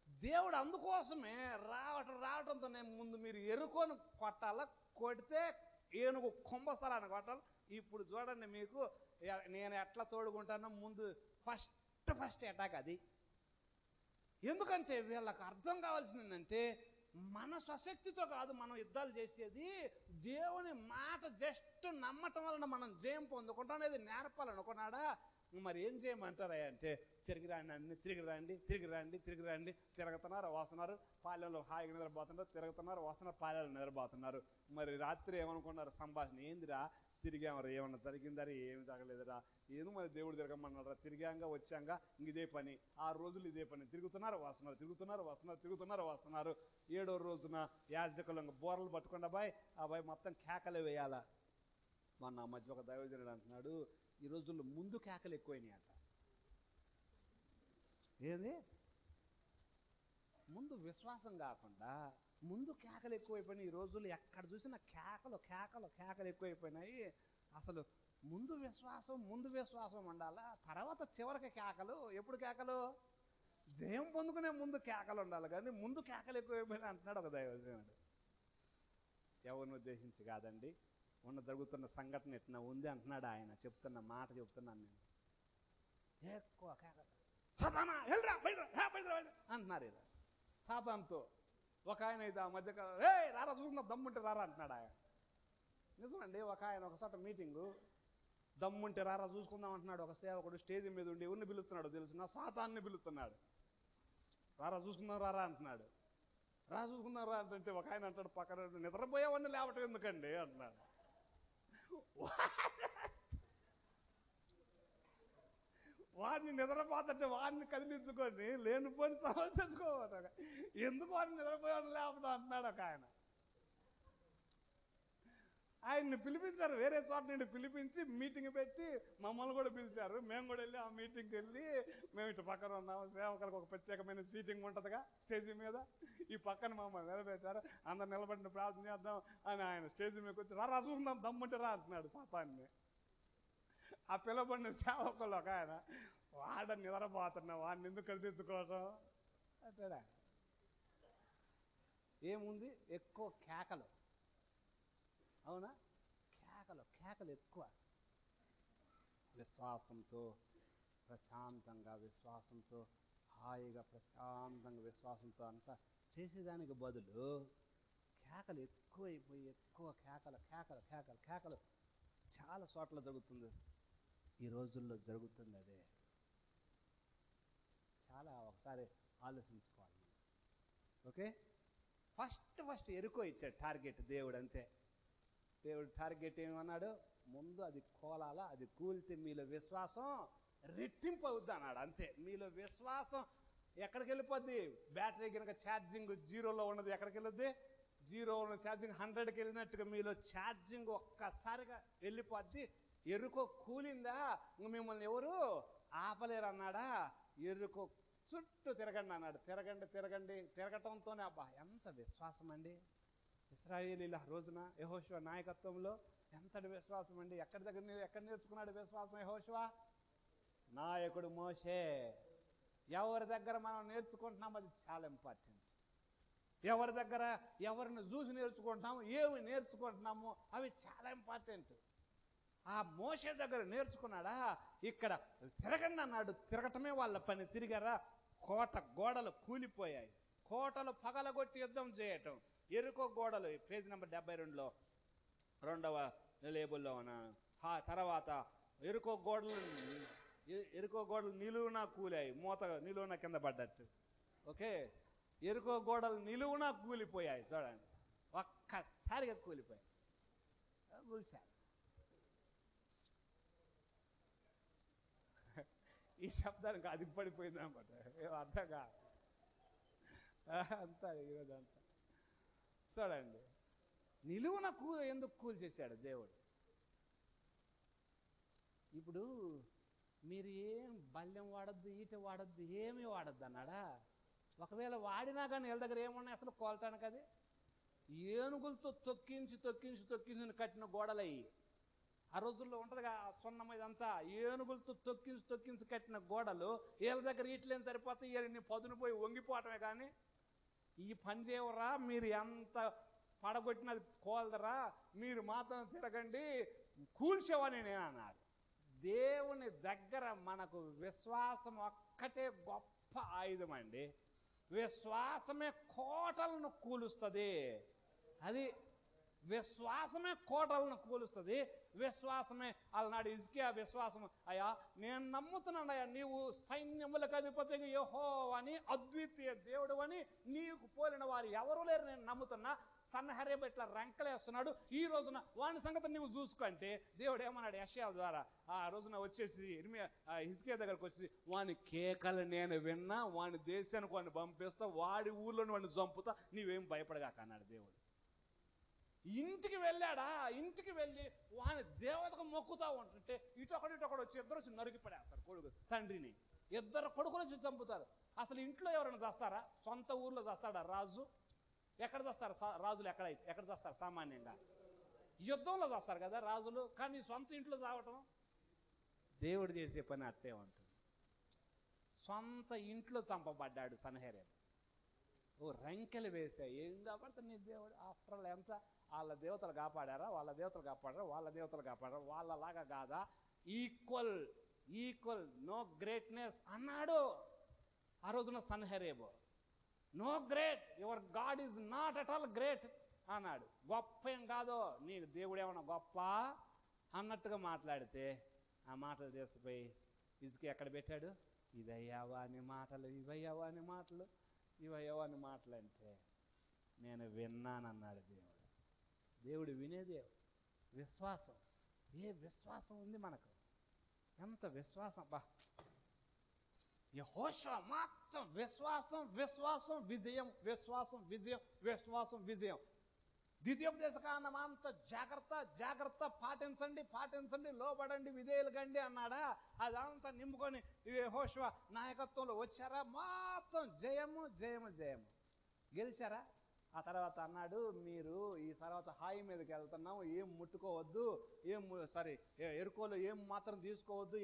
దేవుడు అందుకోసమే రావటంతోనే ముందు మీరు ఎరుకొని కొట్టాల, కొడితే ఏనుగు కుంభస్థలాన్ని కొట్టాలి. ఇప్పుడు చూడండి, మీకు నేను ఎట్లా తోడుకుంటానో ముందు ఫస్ట్ అటాక్ అది. ఎందుకంటే వీళ్ళకి అర్థం కావాల్సింది ఏంటంటే, మన స్వశక్తితో కాదు మనం యుద్ధాలు చేసేది, దేవుని మాట జస్ట్ నమ్మటం వలన మనం జయం పొందుకుంటాం అనేది నేర్పాలనుకున్నాడా? మరి ఏం చేయమంటారా అంటే, తిరిగి రండి, తిరుగుతున్నారు, వస్తున్నారు, పాలెంలో హాయిగా నిద్రపోతున్నారు, తిరుగుతున్నారు, వస్తున్నారు, పాలెంలో నిద్రపోతున్నారు. మరి రాత్రి ఏమనుకున్నారు సంభాషణ? ఏందిరా తిరిగామరా, ఏమన్నా జరిగిందరా? ఏమి తగలేదురా, ఏదో మరి దేవుడు తిరగమన్నారా, తిరిగాంగా వచ్చాంగా, ఇంక ఇదే పని, 6 రోజులు ఇదే పని, తిరుగుతున్నారు వస్తున్నారు. 7వ రోజున యాజకులు బోర్రలు పట్టుకుండా ఆ బాయ్ మొత్తం కేకలు వేయాలా. మొన్న మధ్య ఒక దైవజనుడు అంటున్నాడు, ఈ రోజుల్లో ముందు కేకలు ఎక్కువైనాయి అట. ఏది ముందు విశ్వాసం కాకుండా ముందు కేకలు ఎక్కువైపోయినాయి. ఈ రోజుల్లో ఎక్కడ చూసినా కేకలు ఎక్కువైపోయినాయి. అసలు ముందు విశ్వాసం ఉండాలా, తర్వాత చివరికి కేకలు. ఎప్పుడు కేకలు? జయం పొందుకునే ముందు కేకలు ఉండాలి, కానీ ముందు కేకలు ఎక్కువైపోయినాయి అంటున్నాడు ఒక దైవజనుడు. ఎవరిని ఉద్దేశించి కాదండి, జరుగుతున్న సంఘటన ఎట్లా ఉంది అంటున్నాడు ఆయన. చెప్తున్న మాట చెప్తున్నాను నేను. ఎక్కువ కేకలు, సాతానా వెళ్ళరా బయట అంటున్నారు. ఇలా సాతాన్తో ఒక ఆయన ఇది ఆ మధ్య రారా చూసుకున్నా, దమ్ముంటే రారా అంటున్నాడు ఆయన. నిజమండి, ఒక ఆయన ఒకసారి మీటింగు, దమ్ముంటే రారా చూసుకుందాం అంటున్నాడు. ఒక సేవకుడు స్టేజ్ మీద ఉండి ఎవరిని పిలుస్తున్నాడు తెలుసు? నా సాతాన్ని పిలుస్తున్నాడు. రారా చూసుకుందాం రారా అంటున్నాడు. చూసుకుందాం రా అంటే ఒక ఆయన అంటాడు పక్కన, నిద్రపోయేవన్నీ లేవటం ఎందుకండి అంటున్నాడు. వాడిని నిద్రపోతుంటే వాడిని కదిలించుకొని లేనిపోని సవాల్ తెచ్చుకోవట. ఎందుకు వాడిని నిద్రపోయాడు లేకపోతే అంటున్నాడు ఒక ఆయన. ఆయన్ని పిలిపించారు, వేరే చోట నుండి పిలిపించి మీటింగ్ పెట్టి మమ్మల్ని కూడా పిలిచారు. మేము కూడా వెళ్ళి ఆ మీటింగ్కి వెళ్ళి, మేము ఇటు పక్కన ఉన్నాము, సేవకులకు ఒక ప్రత్యేకమైన సీటింగ్ ఉంటుందిగా స్టేజీ మీద, ఈ పక్కన మమ్మల్ని నిలబెట్టారు. అందరు నిలబడిన ప్రార్థన చేద్దాం అని ఆయన స్టేజీ మీదకి వచ్చి రా చూసుకుందాం దమ్ముంటే రా అంటున్నాడు సాతాన్ని. ఆ పిలబడిన సేవకులు ఒక ఆయన, వాడని నిద్రపోతున్నా వాడిని ఎందుకు కలిసించుకోవటం అంటాడా. ఏముంది, ఎక్కువ కేకలు, అవునా? కేకలు ఎక్కువ. విశ్వాసంతో ప్రశాంతంగా, విశ్వాసంతో హాయిగా, ప్రశాంతంగా, విశ్వాసంతో అంతా చేసేదానికి బదులు కేకలు ఎక్కువైపోయి ఎక్కువ కేకలు చాలా చోట్ల జరుగుతుంది. ఈ రోజుల్లో జరుగుతుంది అదే. చాలా ఒకసారి ఆలోచించుకోవాలి. ఓకే, ఫస్ట్ ఎరుకో ఇచ్చాడు టార్గెట్ దేవుడు. అంతే, దేవుడు టార్గెట్ ఏమన్నాడు? ముందు అది కోలాలా, అది కూలితే మీలో విశ్వాసం రెట్టింపు అవుద్ది అన్నాడు. అంతే. మీలో విశ్వాసం ఎక్కడికి వెళ్ళిపోద్ది? బ్యాటరీ కనుక ఛార్జింగ్ 0లో ఉన్నది ఎక్కడికి వెళ్ళొద్ది? 0 ఉన్న ఛార్జింగ్ 100కి వెళ్ళినట్టుగా మీలో ఛార్జింగ్ ఒక్కసారిగా వెళ్ళిపోద్ది. ఎరుకో కూలిందా, మిమ్మల్ని ఎవరు ఆపలేరు అన్నాడా? ఎరుకో చుట్టూ తిరగండి అన్నాడు. తిరగటంతోనే అబ్బా ఎంత విశ్వాసం అండి! ఇశ్రాయేలీల రోజున యెహోషువ నాయకత్వంలో ఎంతటి విశ్వాసం అండి! ఎక్కడ నేర్చుకున్నాడు విశ్వాసం యెహోషువ? నాయకుడు మోషే. ఎవరి దగ్గర మనం నేర్చుకుంటున్నాం అది చాలా ఇంపార్టెంట్. ఎవరి దగ్గర ఎవరిని చూసి నేర్చుకుంటున్నాము, ఏమి నేర్చుకుంటున్నాము అవి చాలా ఇంపార్టెంట్. ఆ మోషే దగ్గర నేర్చుకున్నాడా? ఇక్కడ తిరగండి అన్నాడు. తిరగటమే వాళ్ళ పని. తిరిగారా, కోట గోడలు కూలిపోయాయి. కోటలు పగలగొట్టి యుద్ధం చేయటం. ఎరుకో గోడలు, పేజీ నెంబర్ 72లో 2వ లేబుల్లో ఉన్నాను. తర్వాత ఎరుకో గోడలు నిలువునా కూలాయి, మూత నిలువున కింద పడ్డట్టు. ఓకే, ఎరుకో గోడలు నిలువునా కూలిపోయాయి. చూడండి, ఒక్కసారిగా కూలిపోయాయి. కూల్చారు. ఈ శబ్దానికి అది పడిపోయింది అనమాట. అర్థం కాదు అంతా ఈరోజు అంతా. చూడండి, నిలువున ఎందుకు కూల్చేశాడు దేవుడు? ఇప్పుడు మీరు ఏం బల్యం వాడద్దు, ఈట వాడద్దు, ఏమీ వాడద్దు అన్నాడా. ఒకవేళ వాడినా కానీ వీళ్ళ దగ్గర ఏమున్నాయి అసలు కోల్టానికి? అది ఏనుగులతో తొక్కించి కట్టిన గోడలయ్యి. ఆ రోజుల్లో ఉంటుందిగా సున్నం ఇదంతా, ఏనుగులతో తొక్కించి కట్టిన గోడలు. వీళ్ళ దగ్గర ఈట్లేం సరిపోతాయి, వీళ్ళని పదును పోయి వంగిపోవటమే కానీ ఈ పని చేయవరా, మీరు ఎంత పడగొట్టినది కోల్దరా, మీరు మాత్రం తిరగండి, కూల్చేవని నేను అన్నాడు. దేవుని దగ్గర మనకు విశ్వాసం ఒక్కటే గొప్ప ఆయుధం అండి. విశ్వాసమే కోటలను కూలుస్తుంది. అది విశ్వాసమే కోటలను కూలుస్తుంది. విశ్వాసమే అలనాడు హిజ్కియా విశ్వాసం, అయ్యా నేను నమ్ముతున్నానయ్యా, నీవు సైన్యములకు అధిపతి యెహోవాని, అద్వితీయ దేవుడు అని, నీకు పోలిన వారు ఎవరు లేరు నేను నమ్ముతున్నా. సన్హెరీబు ఇట్లా రంకలేస్తున్నాడు, ఈ రోజున వాని సంగతి నువ్వు చూసుకుంటే దేవుడు ఏమన్నాడు యెషయా ద్వారా, ఆ రోజున వచ్చేసి హిజ్కియా దగ్గరకు వచ్చి, వాని కేకలు నేను విన్నా, వాని దేశానికి వాడిని పంపిస్తా, వాడి ఊర్లోని వాడిని చంపుతా, నీవేం భయపడగాక అన్నాడు దేవుడు. ఇంటికి వెళ్ళాడా, ఇంటికి వెళ్ళి వాని దేవతకు మొక్కుతా ఉంటుంటే ఇటొకడు వచ్చి ఇద్దరు వచ్చి నరికి పడేస్తారు కొడుకు తండ్రిని. ఇద్దరు కొడుకులు వచ్చి చంపుతారు. అసలు ఇంట్లో ఎవరైనా చేస్తారా? సొంత ఊర్లో చేస్తాడా రాజు? ఎక్కడ చేస్తారు రాజులు? ఎక్కడ చేస్తారు సామాన్యంగా? యుద్ధంలో చేస్తారు కదా రాజులు. కానీ సొంత ఇంట్లో చావటం దేవుడు చేసే పని అట్టే ఉంటుంది. సొంత ఇంట్లో చంపబడ్డాడు సన్హెరీబు. ఓ రంకెలు వేసాయి. ఏం కాబట్టి నీ దేవుడు ఆఫ్టర్ ఆల్ ఎంత వాళ్ళ దేవతలు కాపాడారా, వాళ్ళ దేవతలు కాపాడారా, వాళ్ళలాగా కాదా, ఈక్వల్ నో గ్రేట్నెస్ అన్నాడు ఆ రోజున Sennacherib. No great, your God is not at all great అన్నాడు. గొప్ప ఏం కాదో, నీ దేవుడు ఏమన్నా గొప్ప అన్నట్టుగా మాట్లాడితే ఆ మాటలు తీసుకుపోయి హిజ్కియా ఎక్కడ పెట్టాడు? ఇవయ్యావా అని మాటలు అంటే నేను విన్నానన్నాడు దేవుడు. దేవుడు వినేదే విశ్వాసం. ఏ విశ్వాసం ఉంది మనకు, ఎంత విశ్వాసం! బా యెహోషువ మొత్తం విశ్వాసం విజయం. ద్వితీయోపదేశకాండం అంత జాగ్రత్త పాటించండి, లోబడండి, విధేయులు కండి అన్నాడా. అదంతా నింపుకొని యెహోషువ నాయకత్వంలో వచ్చారా, మొత్తం జయము గెలిచారా. ఆ తర్వాత అన్నాడు, మీరు ఈ తర్వాత హాయి మీదకి వెళ్తున్నాము, ఏం ముట్టుకోవద్దు, ఎరుకోలో ఏం మాత్రం తీసుకోవద్దు,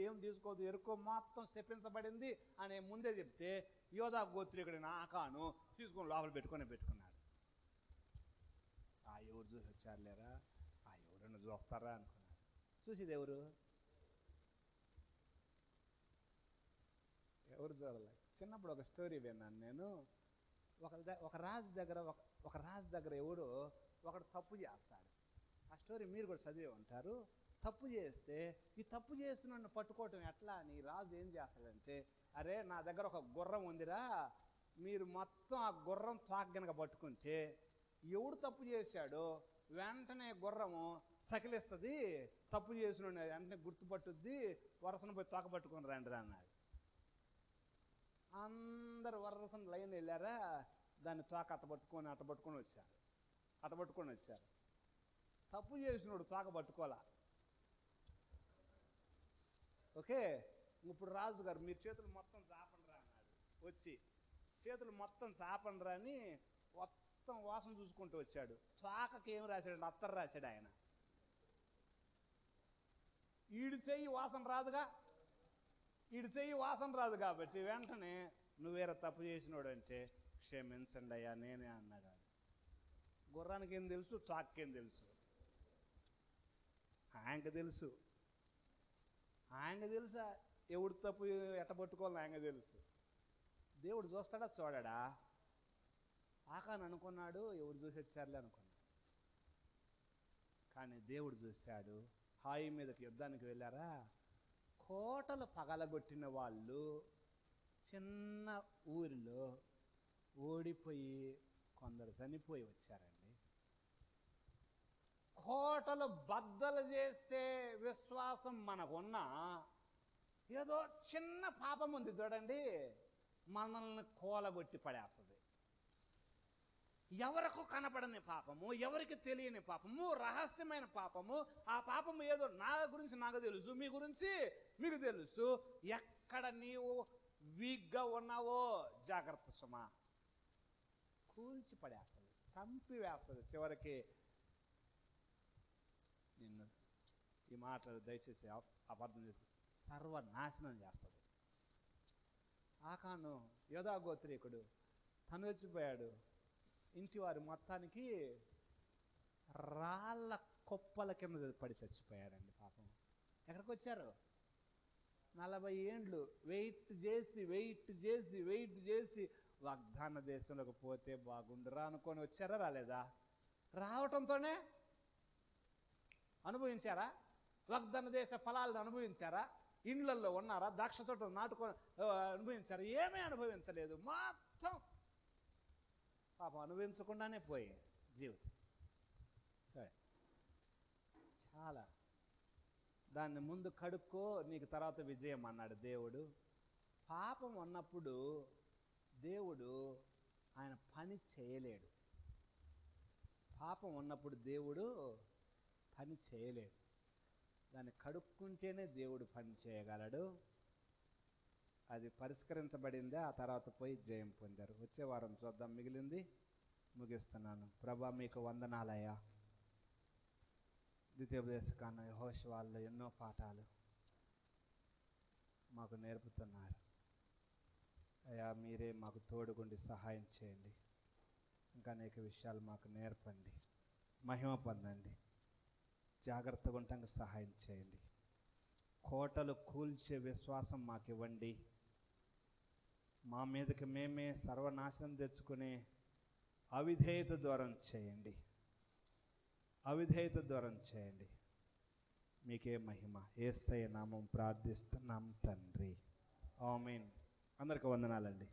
ఎరుకో మొత్తం శపించబడింది అని ముందే చెప్తే యోధా గోత్రీకుడైన ఆకాను తీసుకొని లోపల పెట్టుకున్నాడు. ఆ ఎవరు చూసి వచ్చారులేరా, ఆ ఎవరన్నా చూస్తారా అనుకున్నాడు. చూసేది ఎవరు చూడలే. చిన్నప్పుడు ఒక స్టోరీ విన్నాను నేను. ఒక రాజు దగ్గర ఒకడు తప్పు చేస్తాడు. ఆ స్టోరీ మీరు కూడా చదివి ఉంటారు. తప్పు చేస్తే ఈ తప్పు చేస్తున్న పట్టుకోవటం ఎట్లా అని రాజు ఏం చేస్తాడంటే, అరే నా దగ్గర ఒక గుర్రం ఉందిరా, మీరు మొత్తం ఆ గుర్రం తోకగనక పట్టుకుంటే ఎవడు తప్పు చేశాడో వెంటనే గుర్రము సకిలిస్తుంది, తప్పు చేసిన వెంటనే గుర్తుపట్టుద్ది, వరసను పోయి తోక పట్టుకొని రండి అన్నాడు. అందరు వరసన లైన్ వెళ్ళారా, దాన్ని తోక అట్టబట్టుకొని వచ్చారు. తప్పు చేసినోడు తోక పట్టుకోలా. ఓకే, ఇప్పుడు రాజుగారు మీరు చేతులు మొత్తం చాపండిరా అన్నాడు. వచ్చి చేతులు మొత్తం చాపండిరా అని మొత్తం వాసన చూసుకుంటూ వచ్చాడు. తోకకి ఏం రాశాడు? అత్తరు రాశాడు ఆయన. ఈడు చెయ్యి వాసన రాదు కాబట్టి వెంటనే నువ్వేరా తప్పు చేసినోడు అంటే, క్షమించండి అయ్యా నేనే అన్నాడు. గుర్రానికి ఏం తెలుసు, తోకకేం తెలుసు? ఆయనకు తెలుసా ఎవడు తప్పు ఎట్టబట్టుకోవాలని ఆయనకు తెలుసు. దేవుడు చూస్తాడా చూడడా? ఆకాను అనుకున్నాడు ఎవడు చూసి వచ్చారులే అనుకున్నాడు. కానీ దేవుడు చూశాడు. హాయి మీదకి యుద్ధానికి వెళ్ళారా, కోటలు పగలగొట్టిన వాళ్ళు చిన్న ఊరిలో ఓడిపోయి కొందరు చనిపోయి వచ్చారండి. కోటలు బద్దలు చేసే విశ్వాసం మనకున్నా ఏదో చిన్న పాపం ఉంది చూడండి, మనల్ని కూలగొట్టి పడేస్తుంది. ఎవరకు కనపడని పాపము, ఎవరికి తెలియని పాపము, రహస్యమైన పాపము. ఆ పాపము ఏదో నా గురించి నాకు తెలుసు, మీ గురించి మీకు తెలుసు. ఎక్కడ నీవు వీక్గా ఉన్నావో జాగ్రత్త సుమా, కూల్చి పడేస్తుంది, చంపివేస్తుంది. చివరికి నిన్ను, ఈ మాటలు దయచేసి అపార్థం చేసుకు, సర్వనాశనం చేస్తుంది. ఆకాను యోధా గోత్రీకుడు, తను వచ్చిపోయాడు. ఇంటి వారి మొత్తానికి రాళ్ళ కొప్పల కింద పడి చచ్చిపోయారండి పాపం. ఎక్కడికి వచ్చారు? 40 ఏండ్లు వెయిట్ చేసి వాగ్దాన దేశంలోకి పోతే బాగుండురా అనుకొని వచ్చారా? రాలేదా? రావటంతోనే అనుభవించారా? వాగ్దాన దేశ ఫలాలను అనుభవించారా? ఇండ్లల్లో ఉన్నారా? ద్రాక్ష తోటలు నాటుకొని అనుభవించారా? ఏమీ అనుభవించలేదు. మొత్తం పాపం అనుభవించకుండానే పోయి జీవితం. సరే, చాలా దాన్ని ముందు కడుక్కో, నీకు తర్వాత విజయం అన్నాడు దేవుడు. పాపం ఉన్నప్పుడు దేవుడు ఆయన పని చేయలేడు. పాపం ఉన్నప్పుడు దేవుడు పని చేయలేడు. దాన్ని కడుక్కుంటేనే దేవుడు పని చేయగలడు. అది పరిష్కరించబడిందే, ఆ తర్వాత పోయి జయం పొందారు. వచ్చే వారం చూద్దాం, మిగిలింది ముగిస్తున్నాను. ప్రభా మీకు వందనాలయ్యా. ద్వితీయోపదేశకాండం యెహోషువలో ఎన్నో పాఠాలు మాకు నేర్పుతున్నారు అయ్యా. మీరే మాకు తోడుగుండి సహాయం చేయండి. ఇంకా అనేక విషయాలు మాకు నేర్పండి, మహిమ పొందండి. జాగ్రత్తగా ఉండటానికి సహాయం చేయండి. కోటలు కూల్చే విశ్వాసం మాకు ఇవ్వండి. మా మీదకి మేమే సర్వనాశనం తెచ్చుకునే అవిధేయత దూరం చేయండి. అవిధేయత దూరం చేయండి. మీకే మహిమ. యేసయ్య నామం ప్రార్థిస్తున్నాం తండ్రి, ఆమేన్. అందరికీ వందనాలండి.